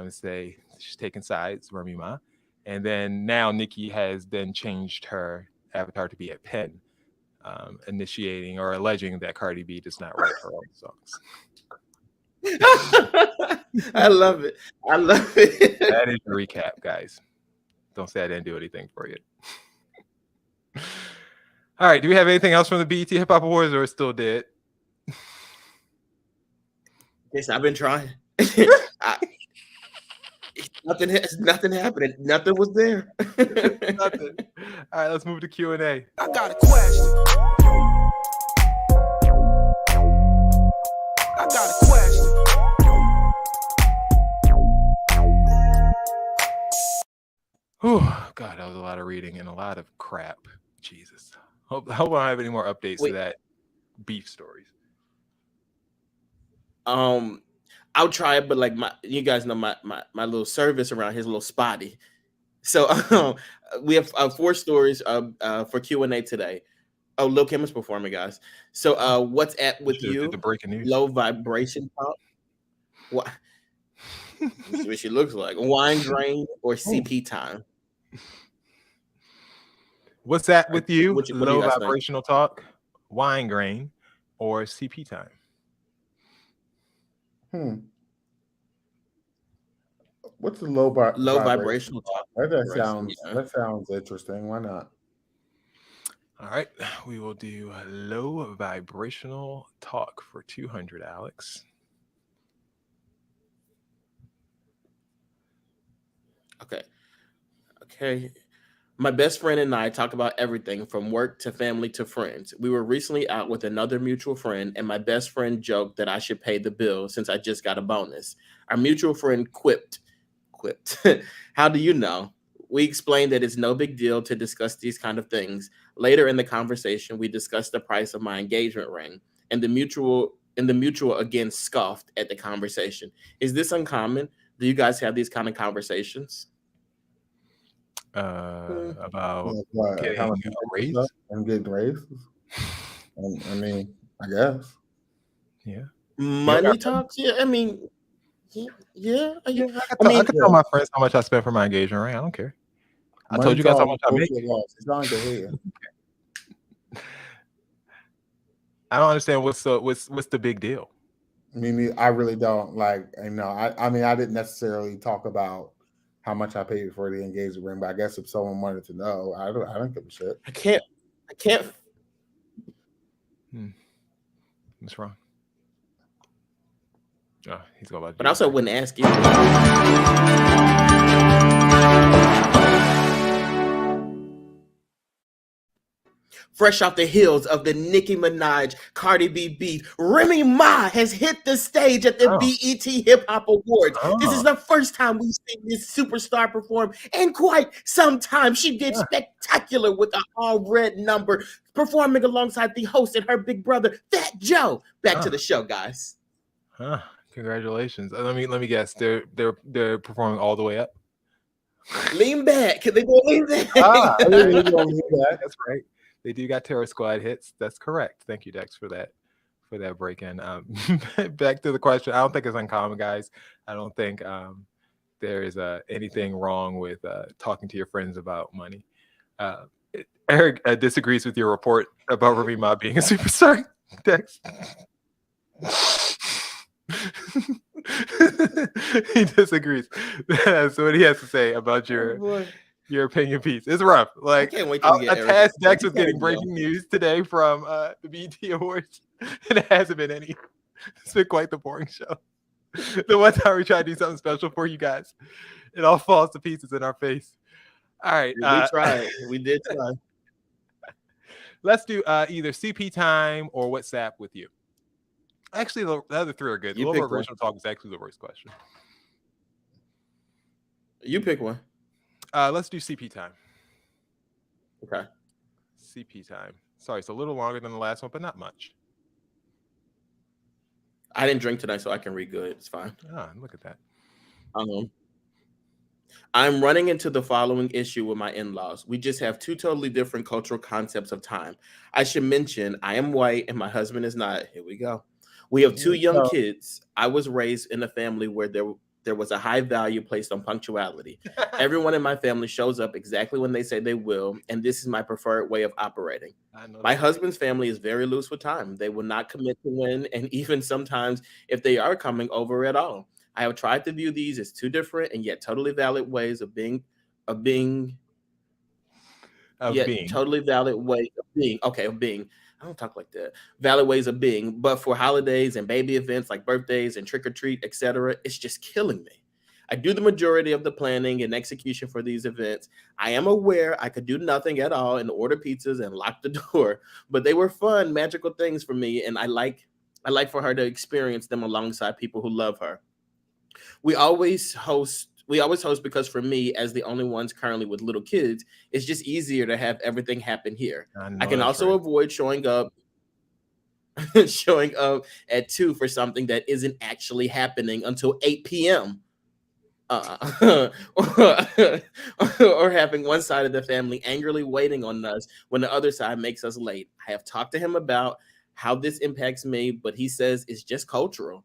Say she's taking sides, Remy Ma. And then now Nicki has then changed her avatar to be a Pen, initiating or alleging that Cardi B does not write her own songs. I love it. I love it. That is your recap, guys. Don't say I didn't do anything for you. All right. Do we have anything else from the BET Hip Hop Awards, or it's still dead? Yes, I've been trying. Nothing happened. Nothing was there. Nothing. All right, let's move to Q&A. I got a question. I got a question. Whew, God, that was a lot of reading and a lot of crap. Jesus. Hope I don't have any more updates to that beef stories. I'll try it, but like you guys know my little service around here is a little spotty. So we have 4 stories for Q&A today. Oh, Lil Kim is performing, guys. So what's at with you? The breaking news. Low vibration pump. What? See what she looks like. Wine drain or CP time. What's that with you? What do Low you guys vibrational talk, wine grain, or CP time? What's the low vibrational talk? That sounds interesting. Why not? All right, we will do low vibrational talk for 200, Alex. Okay. My best friend and I talk about everything from work to family to friends. We were recently out with another mutual friend, and my best friend joked that I should pay the bill since I just got a bonus. Our mutual friend quipped, how do you know? We explained that it's no big deal to discuss these kind of things. Later in the conversation, we discussed the price of my engagement ring, and the mutual again scoffed at the conversation. Is this uncommon? Do you guys have these kind of conversations? About getting how much a raise? And getting raises. I mean, I guess. Yeah. Money talks? Yeah, I mean, yeah. I can tell my friends how much I spent for my engagement ring. I don't care. I told you guys how much I make. It's not the head. I don't understand what's the big deal. I really don't. I mean, I didn't necessarily talk about how much I paid for the engagement ring, but I guess if someone wanted to know, I don't give a shit. I can't. What's wrong? Oh, he's going about. But I also wouldn't ask you. Fresh off the heels of the Nicki Minaj Cardi B beef, Remy Ma has hit the stage at the BET Hip Hop Awards. This is the first time we've seen this superstar perform in quite some time. She did spectacular with an all-red number, performing alongside the host and her big brother, Fat Joe. Back to the show, guys. Congratulations. Let me guess. They're performing all the way up. Lean back. Can they go lean back? That's right. They do got Terror Squad hits. That's correct. Thank you, Dex, for that break-in. Back to the question. I don't think it's uncommon, guys. I don't think there is anything wrong with talking to your friends about money. Eric disagrees with your report about Remy Ma being a superstar. Dex. He disagrees. That's what he has to say about your opinion piece. It's rough. I can't wait I'll attach Dex with getting breaking news today from the BET Awards. And it hasn't been any. It's been quite the boring show. The one time we try to do something special for you guys, it all falls to pieces in our face. All right. We tried. We did try. Let's do either CP time or WhatsApp with you. Actually, the other 3 are good. The low vibrational talk is actually the worst question. You pick one. Let's do CP time. Okay. CP time. Sorry, it's a little longer than the last one, but not much. I didn't drink tonight, so I can read good. It's fine. Look at that. I'm running into the following issue with my in-laws. We just have 2 totally different cultural concepts of time. I should mention I am white and my husband is not. Here we go. We have 2 young kids. I was raised in a family where there was a high value placed on punctuality. Everyone in my family shows up exactly when they say they will, and this is my preferred way of operating. My husband's family is very loose with time. They will not commit to when, and even sometimes if they are coming over at all. I have tried to view these as 2 different and yet totally valid ways of being. Totally valid way of being. Okay, of being. I don't talk like that. Valid ways of being, but for holidays and baby events like birthdays and trick or treat, etc., it's just killing me. I do the majority of the planning and execution for these events. I am aware I could do nothing at all and order pizzas and lock the door, but they were fun, magical things for me, and I like for her to experience them alongside people who love her. We always host because for me, as the only ones currently with little kids, it's just easier to have everything happen here. I can also avoid showing up at 2 for something that isn't actually happening until 8 p.m. Or having one side of the family angrily waiting on us when the other side makes us late. I have talked to him about how this impacts me, but he says it's just cultural.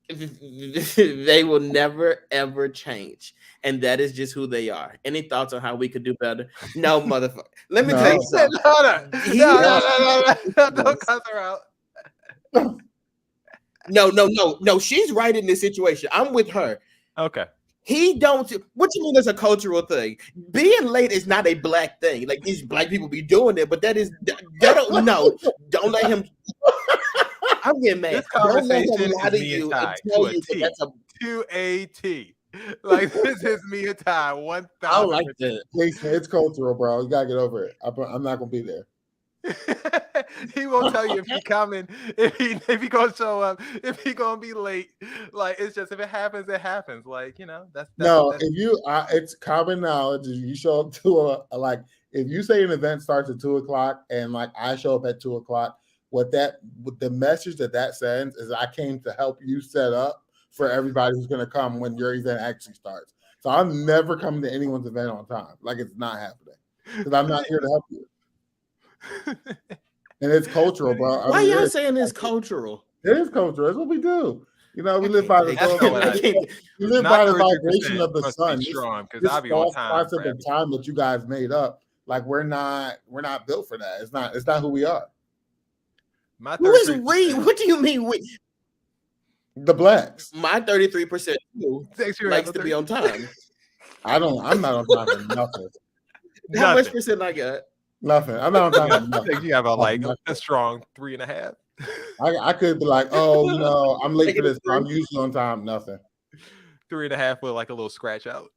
They will never ever change, and that is just who they are. Any thoughts on how we could do better? No, motherfucker. Let me tell you something. No, don't cuss her out. No. She's right in this situation. I'm with her. Okay. He don't. What you mean? It's a cultural thing. Being late is not a black thing. Like these black people be doing it, but that don't. No, don't let him. I'm getting mad. This conversation is me and Ty to a T. Like this is me and Ty 1,000%. I don't like that. Jason, it's cultural, bro. You gotta get over it. I'm not gonna be there. He won't tell you if he coming, if he gonna show up, if he gonna be late. Like it's just if it happens, it happens. Like that's it's common knowledge. If you show up to if you say an event starts at 2:00 and like I show up at 2:00. With the message that sends is I came to help you set up for everybody who's going to come when your event actually starts. So I'm never coming to anyone's event on time. Like it's not happening because I'm not here to help you. And it's cultural, bro. Why y'all saying it's cultural? It is cultural. That's what we do. We live by the vibration of the sun. This false concept of time that you guys made up. Like we're not built for that. It's not who we are. Who is we? What do you mean we? The blacks. My 33% likes to be on time. I'm not on time for nothing. How much percent I got? Nothing. I'm not on time for nothing. You have a strong 3.5. I could be like, oh, I'm late for this, but I'm usually on time. Nothing. 3.5 with like a little scratch out.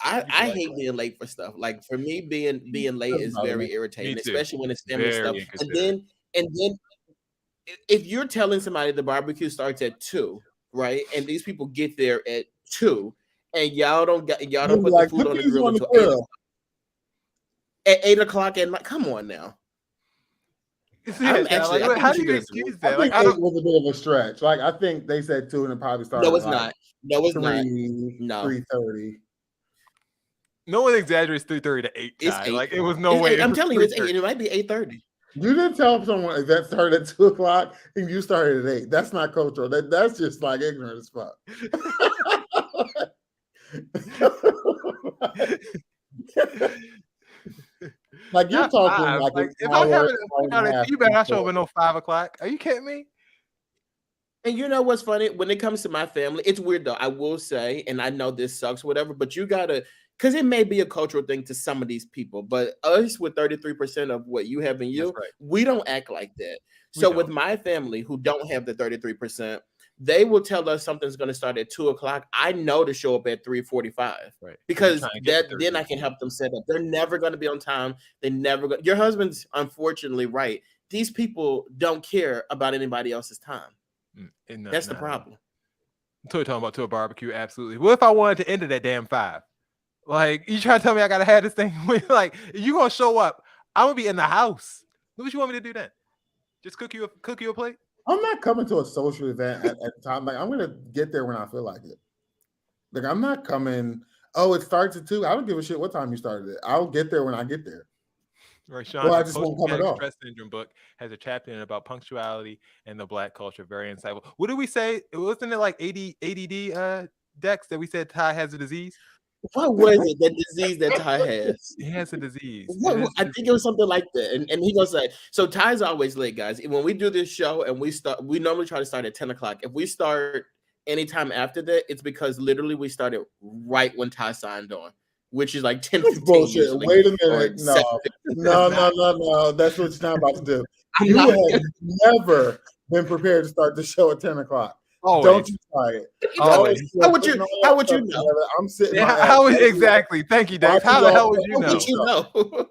I hate being late for stuff. Like for me, being late is very irritating, especially when it's family stuff. And then if you're telling somebody the barbecue starts at 2, right? And these people get there at 2, and y'all don't put the food on the grill until 8 o'clock at night. Come on now. How do you excuse that? I think it was a bit of a stretch. Like I think they said 2 and it probably started. No, it's not. No, it's 3, not. No. 3:30. No one exaggerates 3:30 to 8. It's 8. Like it was no way. I'm telling you, it's 8. It might be 8:30. You didn't tell someone event started at 2:00 and you started at 8. That's not cultural. That's just like ignorant as fuck. Like you're talking like if I have it, you better not show up at no 5:00. Are you kidding me? And you know what's funny? When it comes to my family, it's weird though. I will say, and I know this sucks, whatever, but you gotta, because it may be a cultural thing to some of these people, but us with 33% of what you have in you, we don't act like that. So with my family who don't have the 33%, they will tell us something's going to start at 2:00. I know to show up at 3:45, right? Because then I can help them set up. They're never going to be on time. They never go. Your husband's unfortunately right. These people don't care about anybody else's time. That's the problem. Until you're talking about to a barbecue, absolutely. What if I wanted to end it at damn 5? Like you trying to tell me I gotta have this thing? Like you gonna show up? I'm gonna be in the house. What you want me to do then? Just cook you a plate? I'm not coming to a social event at the time. Like I'm gonna get there when I feel like it. Like I'm not coming. Oh, it starts at 2. I don't give a shit what time you started it. I'll get there when I get there. Right, Sean. Well, I just won't come at all. Stress Syndrome book has a chapter in about punctuality and the Black culture. Very insightful. What did we say? Wasn't it like ADD Dex that we said Ty has a disease? What was it? That disease that Ty has? He has a disease. I think it was something like that. And he gonna say, so Ty's always late, guys. When we do this show and we normally try to start at 10 o'clock. If we start anytime after that, it's because literally we started right when Ty signed on, which is like 10:15. Bullshit. Wait a minute. No. That's what you're not about to do. You have never been prepared to start the show at 10 o'clock. Don't you try it. Always. How would you know? I'm sitting Yeah, my ass. how exactly? Thank you, Dave. How the hell would you How know? would you know?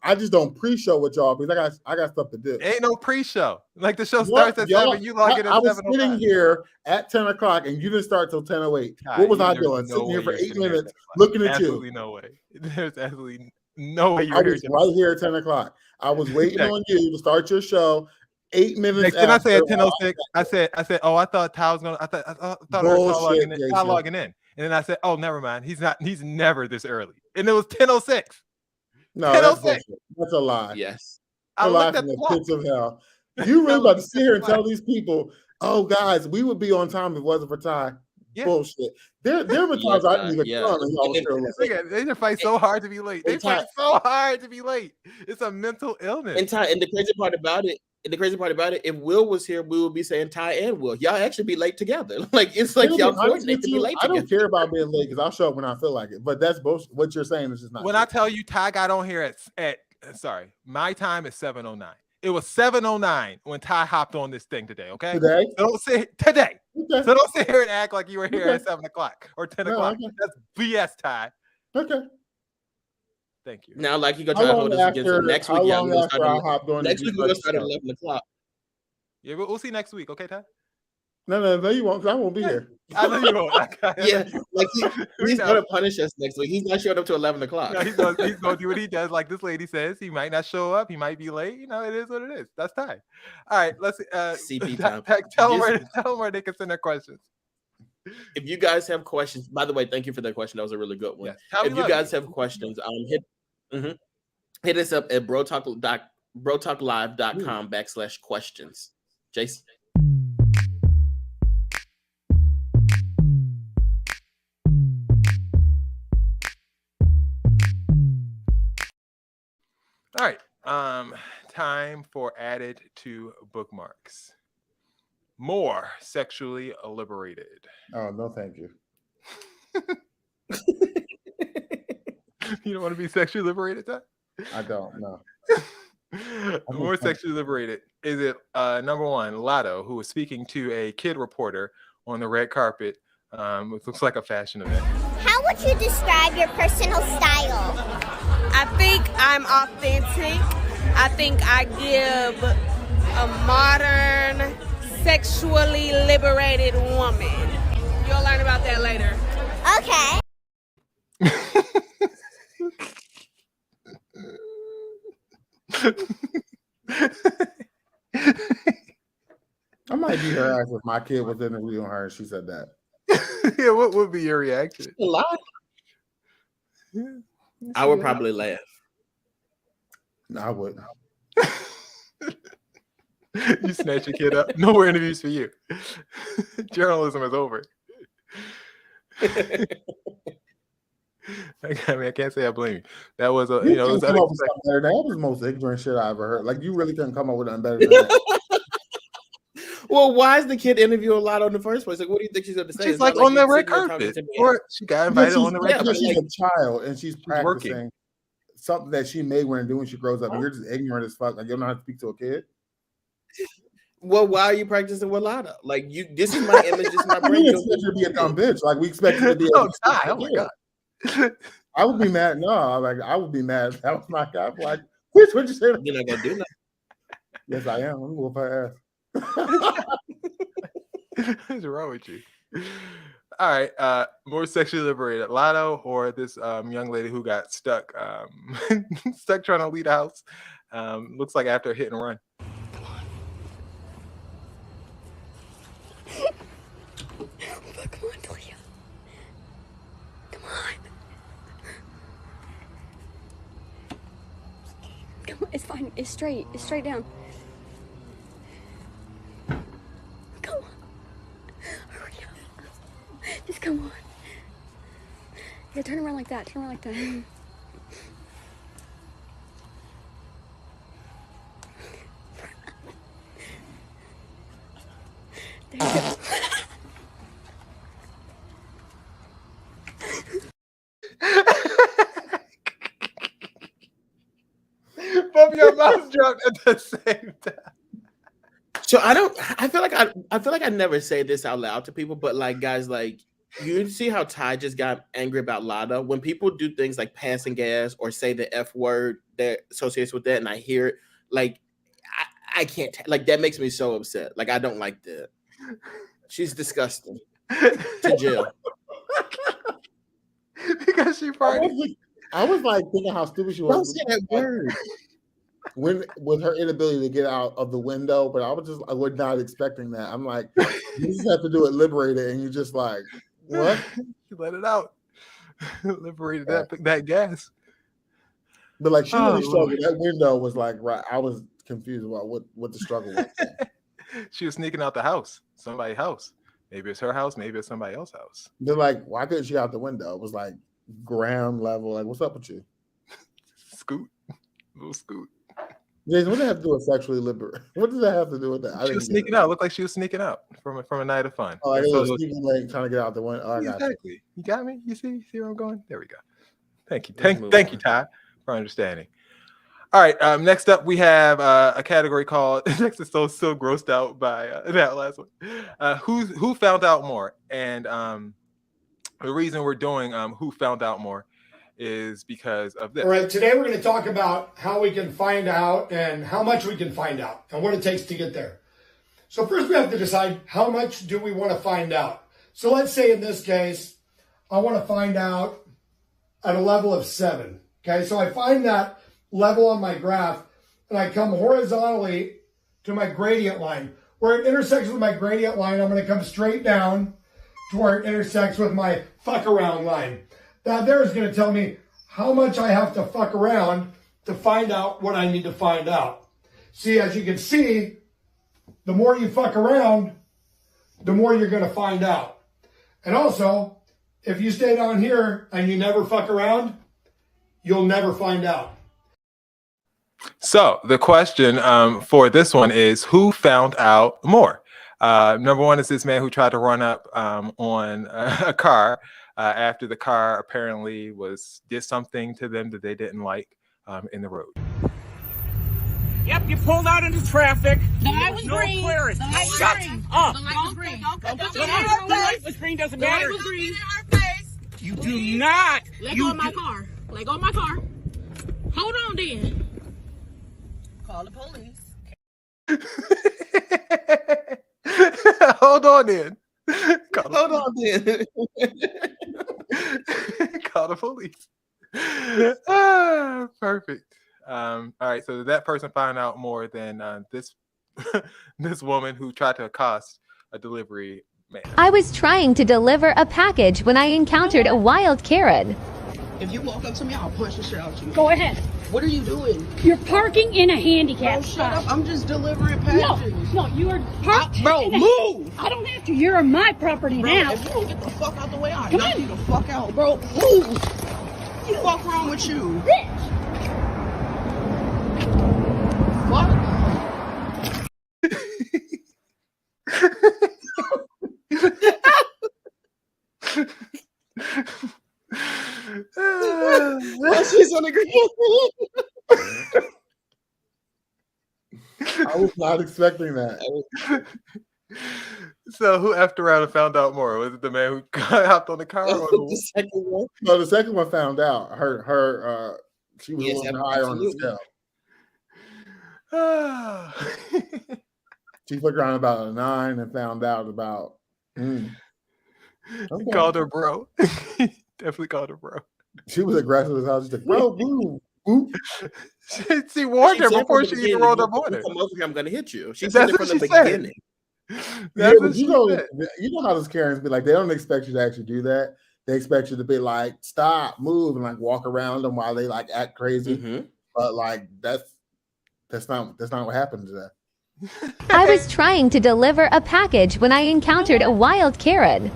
I just don't pre-show with y'all because I got stuff to do. Ain't no pre-show. Like the show starts at 7. You log in at 7. I was sitting here at 10 o'clock and you didn't start till 10:08. What was I doing? Sitting here for 8 minutes looking at you. Absolutely no way. There's absolutely no way you I were was here. right here at 10 o'clock. I was waiting on you to start your show. 8 minutes. Then I say at 10:06. I said, oh, I thought Ty was gonna. I thought Bullshit, Ty logging in, and then I said, oh, never mind. He's not. He's never this early, and it was 10:06. No, that's bullshit. That's a lie. Yes, a lie from the pits of hell. You really about to sit here and tell these people, "Oh, guys, we would be on time if it wasn't for Ty." Yeah. Bullshit. There were times I didn't even come and y'all were still late. They just fight so hard to be late. They fight so hard to be late. It's a mental illness. And Ty, and the crazy part about it, if Will was here, we would be saying Ty and Will. Y'all actually be late together. Like it's like y'all coordinate to be late I together. don't care about being late because I'll show up when I feel like it. But that's bullshit. What you're saying is just not. When true. I tell you Ty got on here at sorry, my time is 7:09. It was 7:09 when Ty hopped on this thing today. Okay, today. So don't sit today. Okay. So don't sit here and act like you were here Okay. at 7 o'clock or 10 No, o'clock. okay. That's BS, Ty. Okay. Thank you. Now, like you gonna try to hold us against it next week. How long after I hopped on? Next week we're gonna start at 11 o'clock. Yeah, we'll see next week. Okay, Ty. No, you won't. 'Cause I won't be here. I know you won't. Yeah, like he's gonna punish us next week. He's not showing up to 11 o'clock. No, he's gonna do what he does. Like this lady says, he might not show up. He might be late. You know, it is what it is. That's Ty. All right, let's CP time. Tell them where they can send their questions. If you guys have questions, by the way, thank you for that question. That was a really good one. Yes. If you guys have questions, hit us up at brotalklive.com/questions. Jason. All right. Time for added to bookmarks. More sexually liberated. Oh no, thank you. You don't want to be sexually liberated, Ty? I don't. No. More sexually liberated. Is it number one, Lotto, who was speaking to a kid reporter on the red carpet? It looks like a fashion event. How would you describe your personal style? I think I'm authentic. I think I give a modern, sexually liberated woman. You'll learn about that later. Okay. I might be her ass if my kid was interviewing her and she said that. Yeah, what would be your reaction? A lot. I would probably laugh. No, I wouldn't. You snatch your kid up. No more interviews for you. Journalism is over. I mean, I can't say I blame you. That was a, You it was couldn't come up with unexpected. something better. That was the most ignorant shit I ever heard. Like you really couldn't come up with nothing better than that. Well, why is the kid interviewing a lot in the first place? Like, what do you think she's going to say? She's It's like not on the she's red sitting there talking carpet, to me. or she got invited on the red carpet. She's a child and she's working. practicing something that she may want to do when she grows up. And you're just ignorant as fuck. Like you don't know how to speak to a kid. Well, why are you practicing with Lada? Like you, this is my image, this is my I brain. mean, expect her to be a dumb bitch. Like we expect her to be. Oh, Ty, oh my god. I would be mad. No, I would be mad. That was my guy. Like, what you say? You're not gonna do nothing. Yes, I am. I'm gonna whoop her ass. What's wrong with you? All right, more sexually liberated, Lotto or this young lady who got stuck stuck trying to leave the house. Looks like after a hit and run. Come on, Talia. Come on. Come on, it's fine. It's straight. It's straight down. Come on. Hurry up. Just come on. Yeah, turn around like that. Turn around like that. There you go. Both your mouths dropped at the same time. So I feel like I never say this out loud to people, but like guys, like you see how Ty just got angry about Lada when people do things like passing gas or say the F word that associates with that, and I hear it, like I can't like that makes me so upset. Like I don't like that. She's disgusting. To jail. Because she farted. I was like thinking how stupid she was. Don't say that word. With her inability to get out of the window, but I was not expecting that. I'm like, you just have to do it liberated, and you just like, what? You let it out. Liberated that gas. But like she really struggled. That window was like right. I was confused about what the struggle was. She was sneaking out the house, somebody's house. Maybe it's her house, maybe it's somebody else's house. They're like, why couldn't she get out the window? It was like ground level. Like, what's up with you? Scoot. Little scoot. Jason, what does that have to do with sexually liberate? What does that have to do with that? She was sneaking out. Looked like she was sneaking out from a night of fun. Oh, I was sneaking like trying to get out the window. Oh, exactly. You got me? You see where I'm going? There we go. Thank you. Thank you, Ty, for understanding. All right. Next up, we have a category called. Next is so grossed out by that last one. Who found out more? And the reason we're doing who found out more is because of this. All right. Today we're going to talk about how we can find out and how much we can find out and what it takes to get there. So first we have to decide how much do we want to find out. So let's say in this case, I want to find out at a level of 7. Okay. So I find that level on my graph and I come horizontally to my gradient line. Where it intersects with my gradient line, I'm going to come straight down to where it intersects with my fuck around line. That there is going to tell me how much I have to fuck around to find out what I need to find out. See, as you can see, the more you fuck around, the more you're going to find out. And also, if you stay down here and you never fuck around, you'll never find out. So the question for this one is who found out more? Number one is this man who tried to run up on a car after the car apparently did something to them that they didn't like in the road. Yep, you pulled out into traffic. The light was green. Clearance. The light was Shut green. up. The light was green. The light was green doesn't The light matter. was green. You do not. Let go of my car. Let go of my car. Hold on then. Call the police. Hold on then. Hold on then. Call the police. Perfect. All right, so that person found out more than this this woman who tried to accost a delivery man. I was trying to deliver a package when I encountered a wild Karen. If you walk up to me, I'll punch the shit out you. Go ahead. What are you doing? You're parking in a handicap spot. Shut up. I'm just delivering No, packages. no, you are parked. Bro, move! I don't have to. You're on my property Bro, now. if you don't get the fuck out the way, I'll Come knock on. you the fuck out, bro. Move! What the fuck wrong with you? Bitch! She's on the ground. I was not expecting that. So who effed around and found out more? Was it the man who hopped on the car? Or The second one? No, the second one found out. Her she was a little higher on the scale. She looked around about a 9 and found out about. Okay. Called her bro. Definitely called her bro. She was aggressive as hell. She's like, bro, move. She warned her before she even rolled up on her. I'm going to hit you. She That's said it what from the she said. beginning. Yeah, but you know how those Karens be like, they don't expect you to actually do that. They expect you to be like, stop, move, and like walk around them while they like act crazy. But like that's not what happened today. I was trying to deliver a package when I encountered a wild Karen.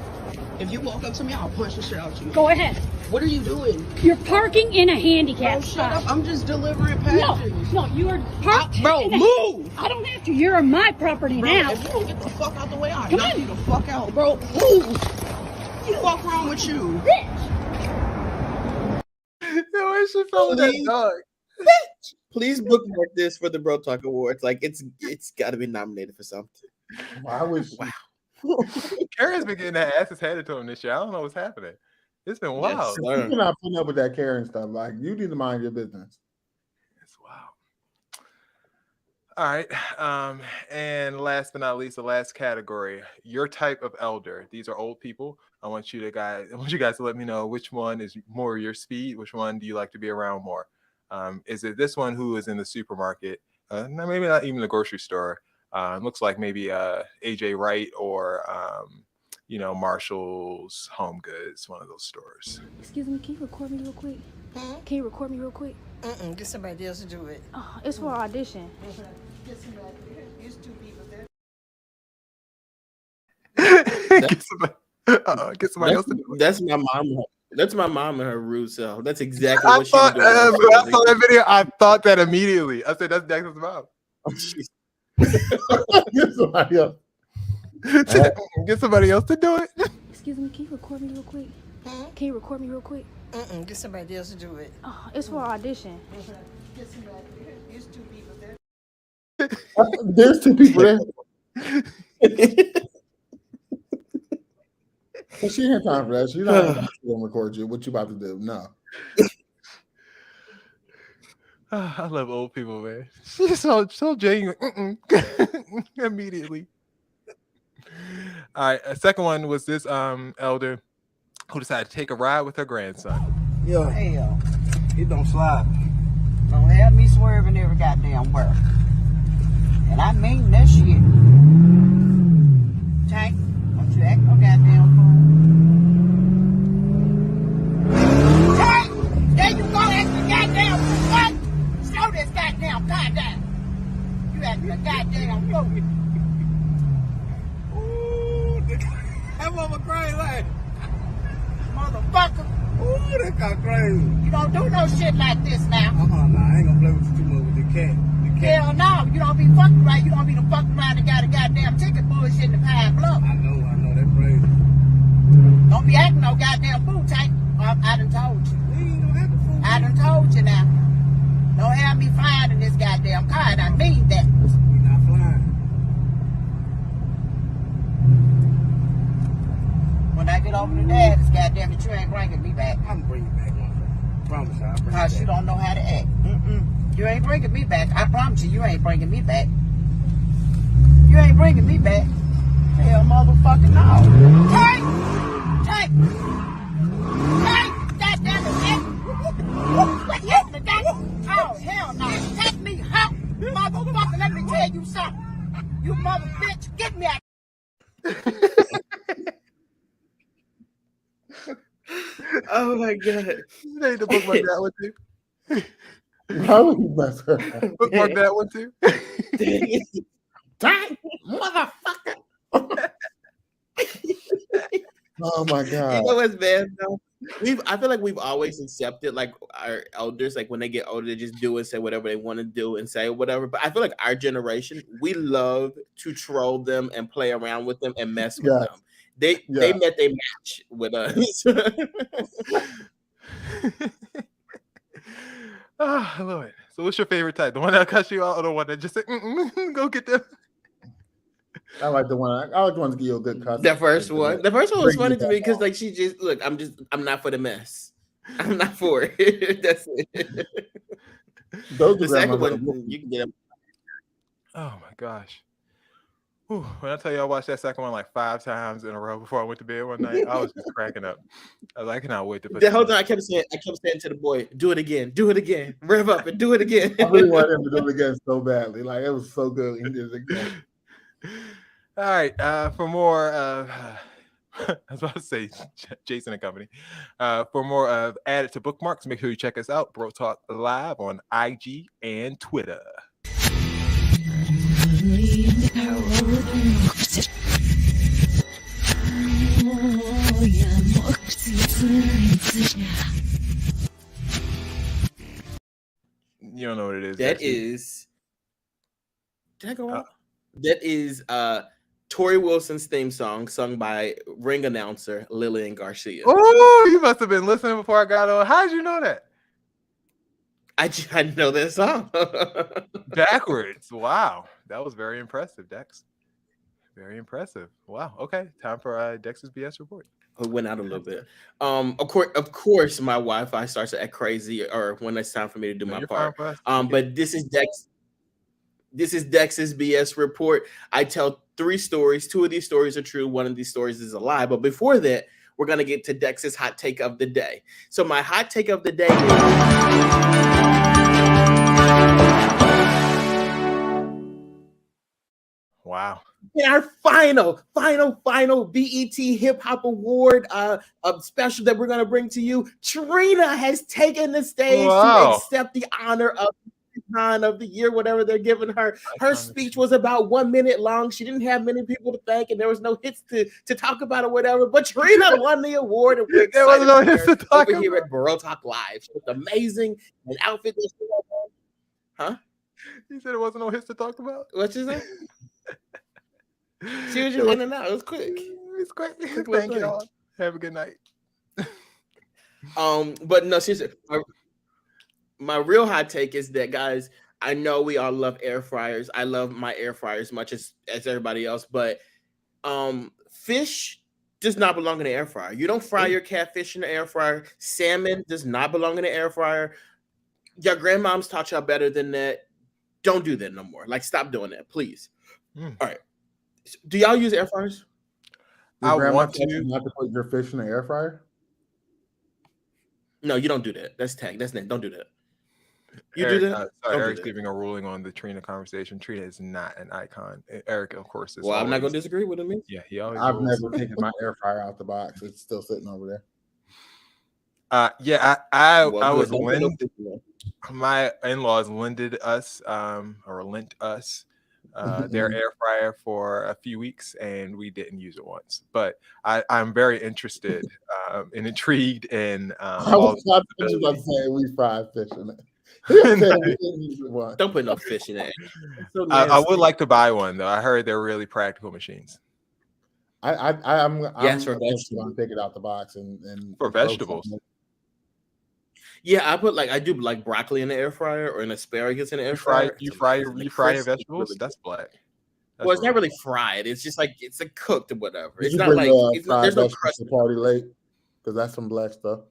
If you walk up to me, I'll punch the shit out you. Go ahead. What are you doing? You're parking in a handicap Bro, spot. shut up. I'm just delivering packages. No, you are parked. Bro, in a- move! I don't have to. You're on my property Bro, now. if you don't get the fuck out the way, I'll Come knock on. you the fuck out, bro. Move! What the fuck wrong with you? Bitch! Where's she from that dog? Please bookmark this for the Bro Talk Awards. Like it's got to be nominated for something. Why would Wow. Karen's been getting that asses handed to him this year. I don't know what's happening. It's been wild. You're not putting up with that Karen stuff. Like, you need to mind your business. It's wild. All right. And last but not least, the last category, your type of elder. These are old people. I want you guys to let me know which one is more your speed. Which one do you like to be around more? Is it this one who is in the supermarket? No, maybe not even the grocery store. Looks like maybe AJ Wright or Marshall's Home Goods, one of those stores. Excuse me, can you record me real quick? Can you record me real quick? Get somebody else to do it. It's for audition. Get somebody. There's two people there. Get somebody else to do it. That's my mom. That's my mom and her rude self. That's exactly I what she was thought, doing. I saw that video. I thought that immediately. I said, that's Dax's mom. Get somebody else. Get somebody else to do it. Excuse me, can you record me real quick? Can you record me real quick? Get somebody else to do it. It's for audition. Get somebody. There's two people there. There's two people there. Well, she ain't had time for that. She's not going to record you. What you about to do? No. I love old people, man. She's so genuine. Immediately. All right. A second one was this elder who decided to take a ride with her grandson. Yo, hell, it don't slide. Don't have me swerving every goddamn word. And I mean that shit. Tank, don't you act no goddamn fool. Tank, there you go, act the goddamn fool. What? Slow this goddamn car down. You acting a goddamn fool. Ooh, that mother crazy like motherfucker. Ooh, that got crazy. You don't do no shit like this now. Nah, I ain't gonna play with you too much with the cat. Hell no, you don't be fucking right. You don't be the fucking around and got a goddamn ticket bullshit in the Pine Bluff. I know, that crazy. Don't be acting no goddamn fool, Tank. I done told you. I done told you now. Don't have me flying in this goddamn car, and I mean that. We not flying. When I get over to Dad, it's goddamn it, you ain't bringing me back. I'm bringing you back, motherfucker. Promise you, I'll bring you back. Because you don't know how to act. You ain't bringing me back. I promise you, you ain't bringing me back. You ain't bringing me back. Hell, motherfucker, no. Take! Goddamn it, what happened, Daddy? Oh, hell no. Take me out, motherfucker. Let me tell you something. You mother bitch, get me out. Oh my god. You need to bookmark that one too. How would you mess her? Bookmark that one too. Motherfucker. Oh my god. You know what's bad though? I feel like we've always accepted like our elders, like when they get older, they just do and say whatever they want to do and say whatever. But I feel like our generation, we love to troll them and play around with them and mess with them. They met their match with us. Oh, Lord. So what's your favorite type? The one that cuts you out or the one that just said, go get them? I like the one. I like the ones that give you a good cuss. The first one was funny to me because like she just look. I'm not for the mess. I'm not for it. That's it. The second one you can get them. Oh my gosh. Whew. When I tell you I watched that second one like 5 times in a row before I went to bed one night, I was just cracking up. I was like, I cannot wait to put the whole time I kept saying to the boy, do it again, rev up and do it again. I really wanted him to do it again so badly. Like it was so good. He did it again. All right. For more I was about to say Jason and Company. For more of Add It to Bookmarks, make sure you check us out, Bro Talk Live on IG and Twitter. You don't know what it is. That is. Did I go on? That is Tori Wilson's theme song, sung by ring announcer Lillian Garcia. Oh, you must have been listening before I got on. How did you know that? I know that song. Backwards. Wow. That was very impressive, Dex. Very impressive. Wow. Okay. Time for Dex's BS report. It went out a little bit. Of course, my Wi-Fi starts to act crazy, or when it's time for me to do my part. But this is Dex. This is Dex's BS report. I tell 3 stories. 2 of these stories are true. 1 of these stories is a lie. But before that, we're gonna get to Dex's hot take of the day. So my hot take of the day Wow. in our final BET Hip Hop Award special that we're gonna bring to you, Trina has taken the stage to accept the honor of Icon of the Year, whatever they're giving her. Her speech was about 1 minute long. She didn't have many people to thank, and there was no hits to talk about or whatever. But Trina won the award, and we're There was no hits to talk over about. here at Bro Talk Live. She looked amazing. An outfit that she had on. Huh? You said it wasn't no hits to talk about? What you say? She was just in and out. It was quick. It's quick. Quick Thank little you all. Have a good night. But no, seriously, my real hot take is that, guys, I know we all love air fryers. I love my air fryer as much as everybody else, but fish does not belong in the air fryer. You don't fry your catfish in the air fryer. Salmon does not belong in the air fryer. Your grandmoms taught y'all better than that. Don't do that no more. Like, stop doing that, please. All right. Do y'all use air fryers? I want to. Not to put your fish in the air fryer. No, you don't do that. That's tag. That's don't do that. You Eric, do that? Sorry, Eric's giving a ruling on the Trina conversation. Trina is not an icon. Eric, of course, is. Well, I'm not going to disagree with him. Yeah, he always. I've never taken my air fryer out the box. It's still sitting over there. Yeah, I was lended. My in-laws lent us their air fryer for a few weeks, and we didn't use it once. But I'm very interested and intrigued in. I was about to say we fried fish in it. Don't put no fish in it. So I would like to buy one though. I heard they're really practical machines. I'm for going to take it out the box and for vegetables. Yeah, I do like broccoli in the air fryer or an asparagus in the air fryer. You fry your vegetables. That's black. Well, it's not really fried. It's just like it's a cooked or whatever. It's not like there's no crust. Party late because that's some black stuff.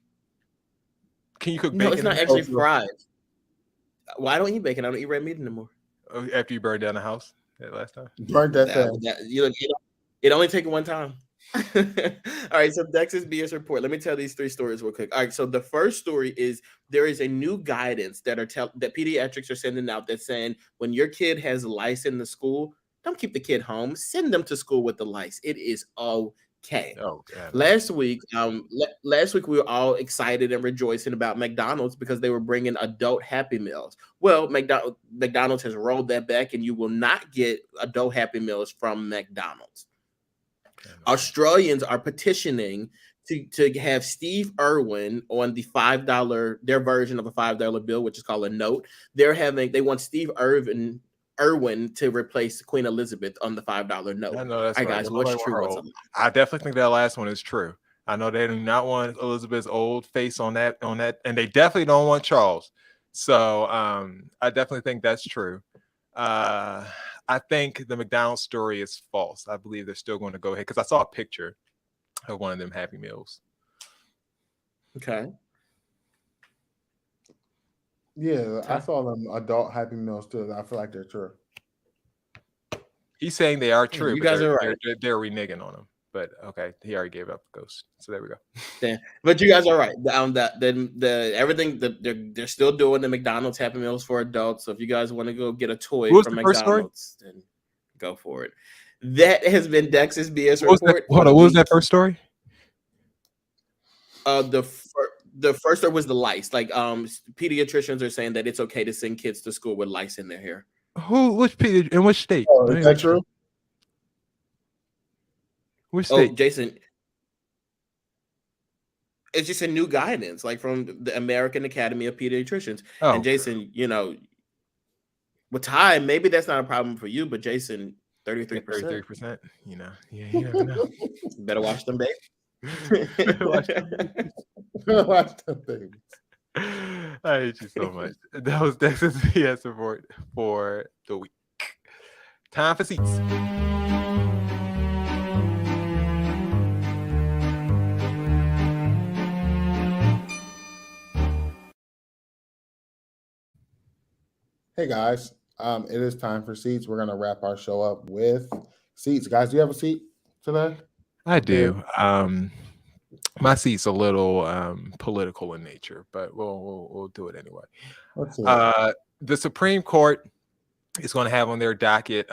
Can you cook bacon? No, it's not actually fried. Why don't you eat bacon? I don't eat red meat anymore. After you burned down the house that last time, burned that it only takes one time. All right, so Dex's BS report. Let me tell these 3 stories real quick. All right, so the first story is there is a new guidance that pediatrics are sending out that's saying when your kid has lice in the school, don't keep the kid home. Send them to school with the lice. It is okay. Oh, God. Last week we were all excited and rejoicing about McDonald's because they were bringing adult Happy Meals. Well, McDonald's has rolled that back, and you will not get adult Happy Meals from McDonald's. Australians are petitioning to have Steve Irwin on the $5, their version of a $5 bill, which is called a note. They want Steve Irwin to replace Queen Elizabeth on the $5 note. I know that's right, right. guys. What's true? What's I definitely think that last one is true. I know they do not want Elizabeth's old face on that, and they definitely don't want Charles. So I definitely think that's true. I think the McDonald's story is false. I believe they're still going to go ahead because I saw a picture of one of them Happy Meals. Okay. Yeah, I saw them adult Happy Meals too. I feel like they're true. He's saying they are true. You guys are right. They're reneging on them. But okay, he already gave up the ghost. So there we go. Yeah, but you guys are right. They're still doing the McDonald's Happy Meals for adults. So if you guys want to go get a toy from McDonald's, then go for it. That has been Dex's BS report. Hold on, what was that first story? The first story was the lice. Like pediatricians are saying that it's okay to send kids to school with lice in their hair. In which state? Oh, is that true? Which state? Oh, Jason, it's just a new guidance, like from the American Academy of Pediatricians. Oh. And Jason, with time, maybe that's not a problem for you, but Jason, 33%. 33%. You never know. Better watch them, baby. Watch them babies. I hate you so much. That was Dex's BS report for the week. Time for seats. Hey guys, it is time for seats. We're gonna wrap our show up with seats. Guys, do you have a seat today? I do. My seat's a little political in nature, but we'll do it anyway. Let's see it. The Supreme Court is going to have on their docket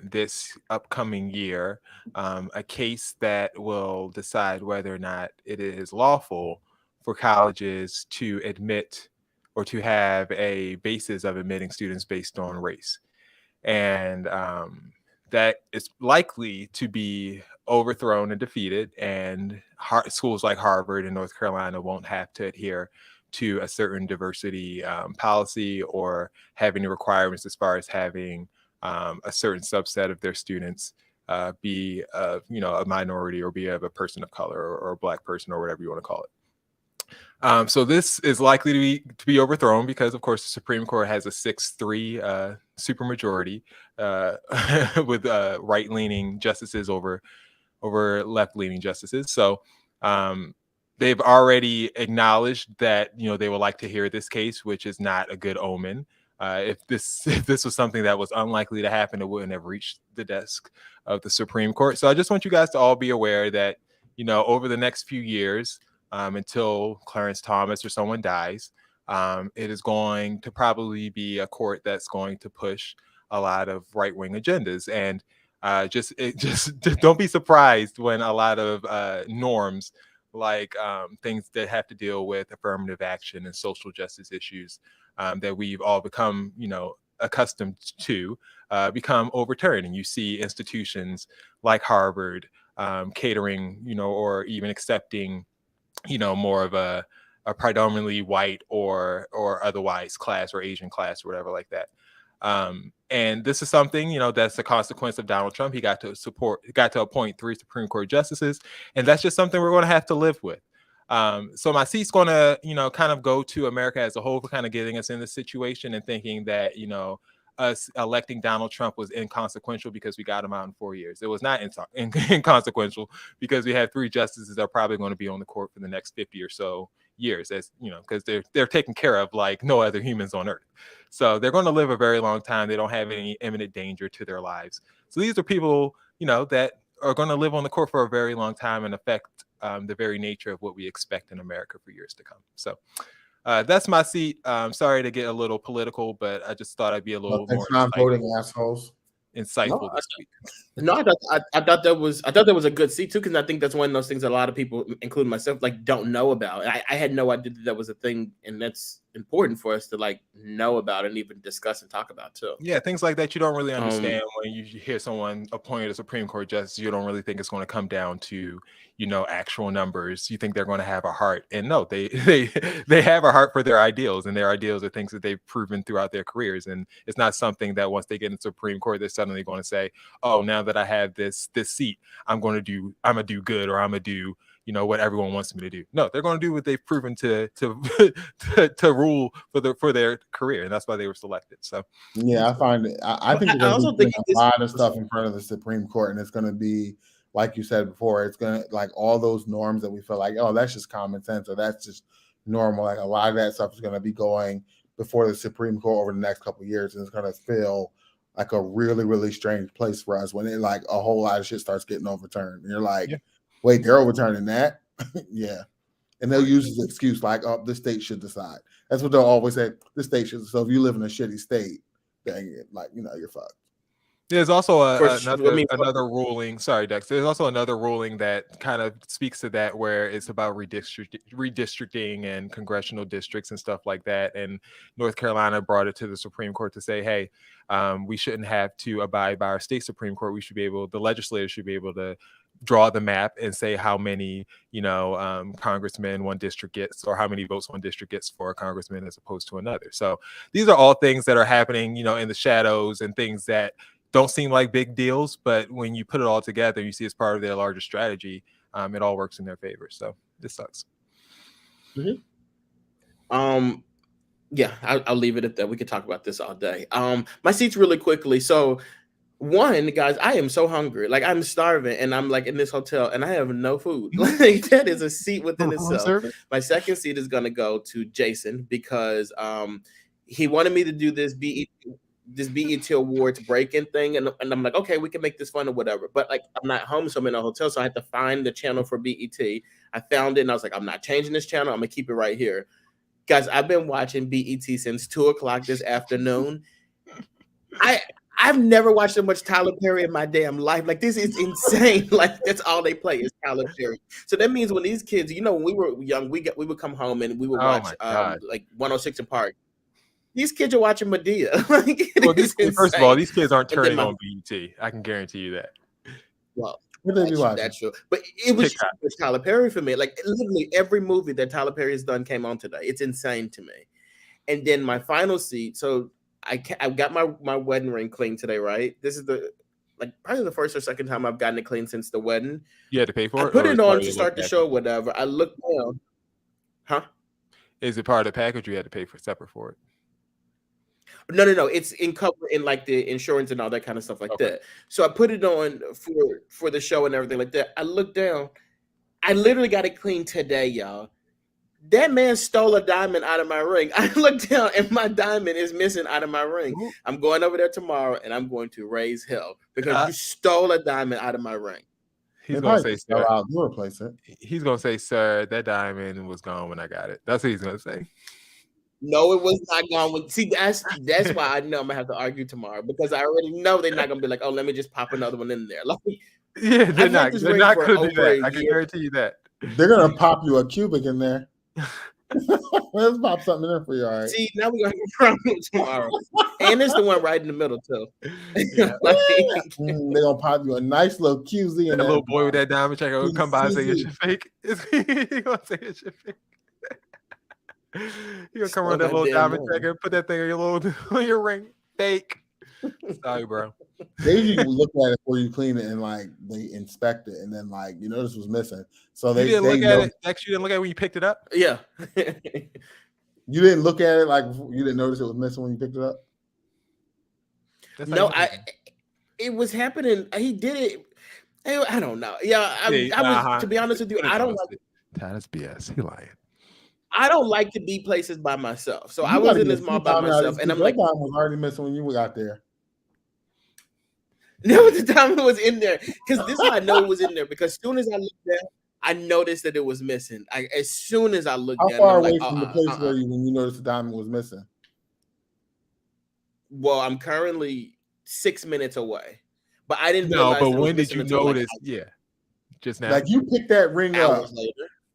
this upcoming year a case that will decide whether or not it is lawful for colleges to admit or to have a basis of admitting students based on race. And that is likely to be overthrown and defeated, and schools like Harvard and North Carolina won't have to adhere to a certain diversity policy or have any requirements as far as having a certain subset of their students be a minority or be of a person of color or a Black person or whatever you want to call it. So this is likely to be overthrown because, of course, the Supreme Court has a 6-3 supermajority with right-leaning justices over left-leaning justices. So they've already acknowledged that they would like to hear this case, which is not a good omen. If this was something that was unlikely to happen, it wouldn't have reached the desk of the Supreme Court. So I just want you guys to all be aware that over the next few years, until Clarence Thomas or someone dies, it is going to probably be a court that's going to push a lot of right-wing agendas. And just don't be surprised when a lot of norms like things that have to deal with affirmative action and social justice issues that we've all become accustomed to become overturned. And you see institutions like Harvard catering or even accepting more of a predominantly white or otherwise class or Asian class or whatever like that. And this is something, that's a consequence of Donald Trump. He got to appoint 3 Supreme Court justices, and that's just something we're going to have to live with. So my seat's going to, kind of go to America as a whole for kind of getting us in this situation and thinking that, us electing Donald Trump was inconsequential because we got him out in 4 years. It was not inconsequential because we have 3 justices that are probably going to be on the court for the next 50 or so years, as because they're taken care of like no other humans on earth. So they're going to live a very long time. They don't have any imminent danger to their lives. So these are people, that are going to live on the court for a very long time and affect the very nature of what we expect in America for years to come. So that's my seat. Sorry to get a little political, but I just thought I'd be a little more voting assholes. Insightful this week. No, I thought that was a good seat too, because I think that's one of those things that a lot of people, including myself, like don't know about. I had no idea that was a thing, and that's important for us to like know about and even discuss and talk about too. Yeah, things like that you don't really understand when you hear someone appointed a Supreme Court justice. You don't really think it's going to come down to actual numbers. You think they're going to have a heart, and no, they have a heart for their ideals, and their ideals are things that they've proven throughout their careers. And it's not something that once they get in the Supreme Court, they're suddenly going to say, "Oh, now that I have this seat, I'm gonna do good, or I'm gonna do what everyone wants me to do." No, they're going to do what they've proven to rule for their career, and that's why they were selected. So yeah, I find it. I think I also think a lot of stuff in front of the Supreme Court, and it's going to be like you said before. It's going to like all those norms that we feel like, oh, that's just common sense or that's just normal. Like a lot of that stuff is going to be going before the Supreme Court over the next couple of years, and it's going to feel like a really, really strange place for us when it like a whole lot of shit starts getting overturned. And you're like, wait, they're overturning that? Yeah. And they'll use this excuse like, oh, the state should decide. That's what they'll always say. The state should. So if you live in a shitty state, then you're fucked. There's also another ruling. Sorry, Dex. There's also another ruling that kind of speaks to that, where it's about redistricting and congressional districts and stuff like that. And North Carolina brought it to the Supreme Court to say, hey, we shouldn't have to abide by our state Supreme Court. The legislators should be able to draw the map and say how many, congressmen one district gets, or how many votes one district gets for a congressman as opposed to another. So these are all things that are happening, in the shadows, and things that don't seem like big deals, but when you put it all together, you see it's part of their larger strategy. It all works in their favor. So this sucks. Mm-hmm. Yeah, I'll leave it at that. We could talk about this all day. My seats really quickly. So one, guys, I am so hungry. Like I'm starving and I'm like in this hotel and I have no food. Like that is a seat within itself. My second seat is gonna go to Jason because he wanted me to do this BET Awards break-in thing, and I'm like, okay, we can make this fun or whatever. But like I'm not home, so I'm in a hotel, so I had to find the channel for BET. I found it and I was like, I'm not changing this channel, I'm gonna keep it right here. Guys, I've been watching BET since 2:00 this afternoon. I've never watched so much Tyler Perry in my damn life. Like this is insane. Like that's all they play is Tyler Perry. So that means when these kids, you know, when we were young, we would come home and we would watch like 106 in Park. These kids are watching Medea. Like, well, first of all, these kids aren't turning on BET. I can guarantee you that. Well, that's true. But it was Tyler Perry for me. Like literally every movie that Tyler Perry has done came on today. It's insane to me. And then my final seat. So I got my wedding ring cleaned today, right? This is probably the first or second time I've gotten it cleaned since the wedding. You had to pay for it? I put it on to start the show, whatever. I looked down. Huh? Is it part of the package or you had to pay separate for it? No. It's in like the insurance and all that kind of stuff like that. So I put it on for the show and everything like that. I looked down. I literally got it cleaned today, y'all. That man stole a diamond out of my ring. I looked down and my diamond is missing out of my ring. Ooh. I'm going over there tomorrow and I'm going to raise hell because you stole a diamond out of my ring. He's going to say, sir, I'll replace it. He's going to say, sir, that diamond was gone when I got it. That's what he's going to say. No, it was not gone. See, that's why I know I'm going to have to argue tomorrow because I already know they're not going to be like, oh, let me just pop another one in there. Like, yeah, they're not going to do that. I can guarantee you that. They're going to pop you a cubic in there. Let's pop something in there for you. All right. See, now we're gonna have a problem tomorrow. And it's the one right in the middle, too. Yeah. They're gonna pop you a nice little QZ and a little boy with that diamond check will come by and say it's your fake. He's gonna say it's your fake. You're gonna come around that little diamond checker, put that thing on your ring. Fake. Sorry, bro. They usually look at it before you clean it and like they inspect it and then like this was missing. So they didn't look at it. Actually, you didn't look at it when you picked it up. Yeah. You didn't look at it like you didn't notice it was missing when you picked it up. No, it was happening. He did it. I don't know. Yeah, I was to be honest with you. I don't like. That's BS. He lying. I don't like to be places by myself. So I was in this mall by myself, and I'm like, was already missing when you got there. No, the diamond was in there because this is how I know it was in there because as soon as I looked down, I noticed that it was missing. As soon as I looked down, how far away from the place were you when you noticed the diamond was missing? Well, I'm currently 6 minutes away, but I didn't. No, but when did you notice? Just now. Like you picked that ring up,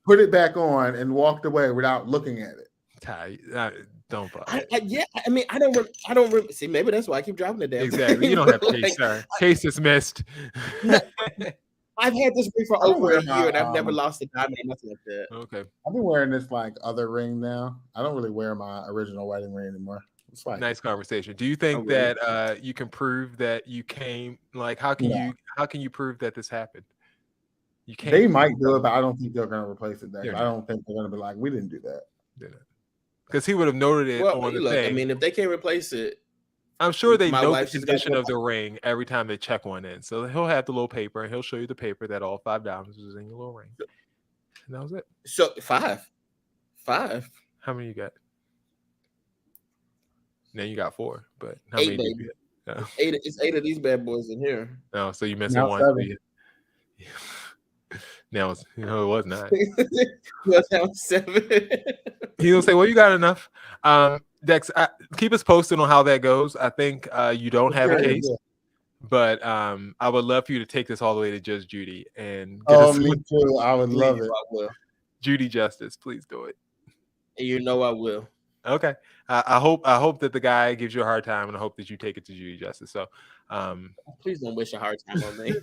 put it back on, and walked away without looking at it. Ty, don't bother. I mean, I don't see. Maybe that's why I keep dropping the damn. Exactly. You don't have to case, sir. Case dismissed. I've had this ring for over a year, and I've never lost a diamond or nothing like that. Okay. I've been wearing this like other ring now. I don't really wear my original wedding ring anymore. It's fine. Nice conversation. Do you think that you can prove that you came? Like, how can you prove that this happened? You can't. They might do it, but I don't think they're going to replace it. I don't think they're going to be like, we didn't do that. Because he would have noted it on the thing. I mean, if they can't replace it, I'm sure they know the condition of the ring every time they check one in. So he'll have the little paper, and he'll show you the paper that all 5 diamonds was in your little ring. And that was it. So 5. How many you got? Now you got 4, but how 8, many did you get? No. 8. It's 8 of these bad boys in here. No, so you missing one. Now it was 9. Now 7. He will say, "Well, you got enough." Dex, keep us posted on how that goes. I think you don't have a case, but I would love for you to take this all the way to Judge Judy and get us. Me too. I would love it. I will. Judy Justice, please do it. And you know I will. Okay. I hope that the guy gives you a hard time, and I hope that you take it to Judy Justice. So, please don't wish a hard time on me.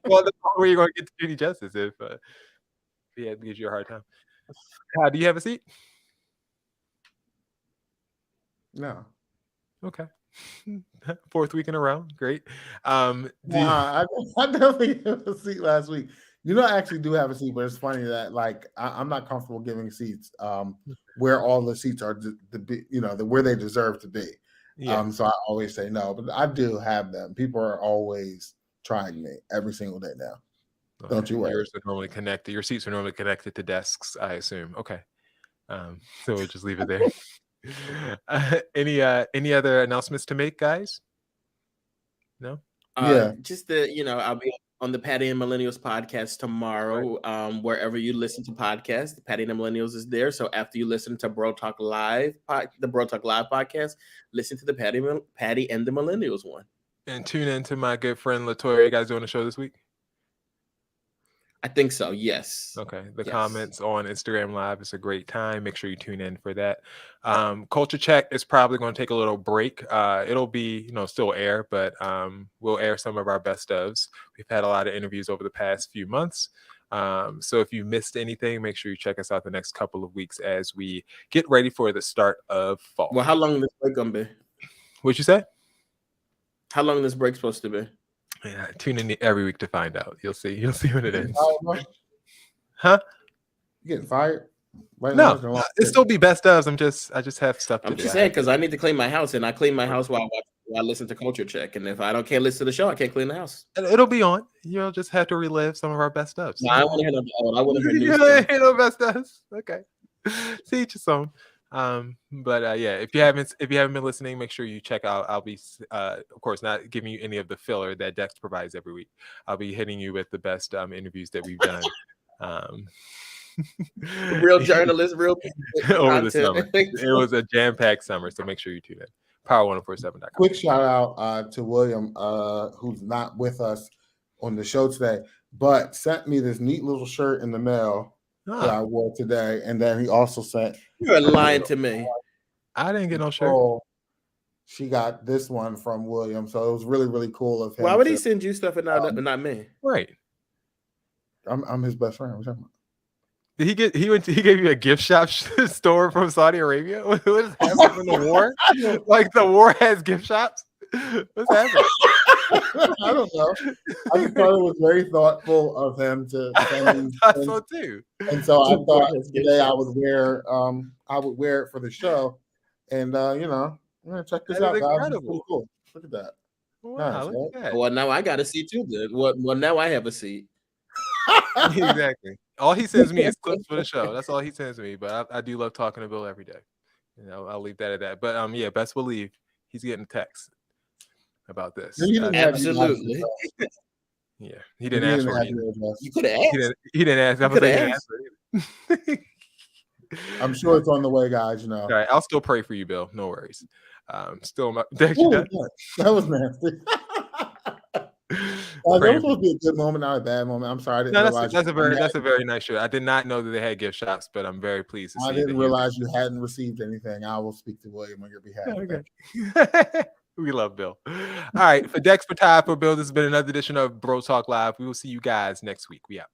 Well, that's where you're going to get to Judy Justice if he gives you a hard time. Do you have a seat? No. Okay. 4th week in a row. Great. I definitely have a seat last week. I actually do have a seat, but it's funny that like I'm not comfortable giving seats. where all the seats are where they deserve to be. Yeah. So I always say no, but I do have them. People are always trying me every single day now. Okay. Don't you worry. Yours are normally connected. Your seats are normally connected to desks, I assume. Okay. So we'll just leave it there. Any other announcements to make, guys? No? Just I'll be on the Patty and Millennials podcast tomorrow. Right. Wherever you listen to podcasts, the Patty and the Millennials is there. So after you listen to Bro Talk Live, the Bro Talk Live podcast, listen to the Patty and the Millennials one. And tune in to my good friend Latoya. You guys doing a show this week? I think so, yes. Okay. The comments on Instagram Live is a great time. Make sure you tune in for that. Culture Check is probably going to take a little break. It'll be, still air, but we'll air some of our best ofs. We've had a lot of interviews over the past few months. So if you missed anything, make sure you check us out the next couple of weeks as we get ready for the start of fall. Well, how long is this break going to be? What'd you say? How long is this break supposed to be? Yeah, tune in every week to find out. You'll see what it is. Huh? You getting fired? No, it still be best ofs. I just have stuff to do. I'm just saying because I need to clean my house, and I clean my house while I listen to Culture Check. And if I can't listen to the show, I can't clean the house. It'll be on. You'll just have to relive some of our best ofs. No, I want to hear I want to hear new you stuff. hear no best ofs. Okay. See each his own. If you haven't been listening, make sure you check out. I'll be of course not giving you any of the filler that Dex provides every week. I'll be hitting you with the best interviews that we've done. Real journalists, real over the summer. It was a jam-packed summer, so make sure you tune in. Power1047.com. Quick shout out to William, who's not with us on the show today, but sent me this neat little shirt in the mail that I wore today, and then he also sent. You're lying to me. I didn't get no shirt. She got this one from William, so it was really, really cool of him. Why would he send you stuff and not me? Right. I'm his best friend. Did he gave you a gift shop store from Saudi Arabia? What is happening from the war? Like the war has gift shops? What's happening? I don't know. I just thought it was very thoughtful of him to send. I thought so too. And so I thought today I would wear it for the show. And check this out, guys. It's pretty cool. Look at that. Wow, nice, look at that. Well, now I got a seat too. Then. Well, now I have a seat. Exactly. All he sends me is clips for the show. That's all he sends me. But I do love talking to Bill every day. I'll leave that at that. But best believe he's getting a text about this. Absolutely. Yeah, he didn't ask for it. You could have asked. He didn't ask. I didn't ask for it. I'm sure it's on the way, guys. All right, I'll still pray for you, Bill. No worries. Still, that was nasty. That was supposed to be a good moment, not a bad moment. I'm sorry. I didn't realize that's a very nice shirt. I did not know that they had gift shops, but I'm very pleased to see. I didn't realize you hadn't received anything. I will speak to William on your behalf. Okay. We love Bill. All right, for Dex, for Ty, for Bill, this has been another edition of Bro Talk Live. We will see you guys next week. We out.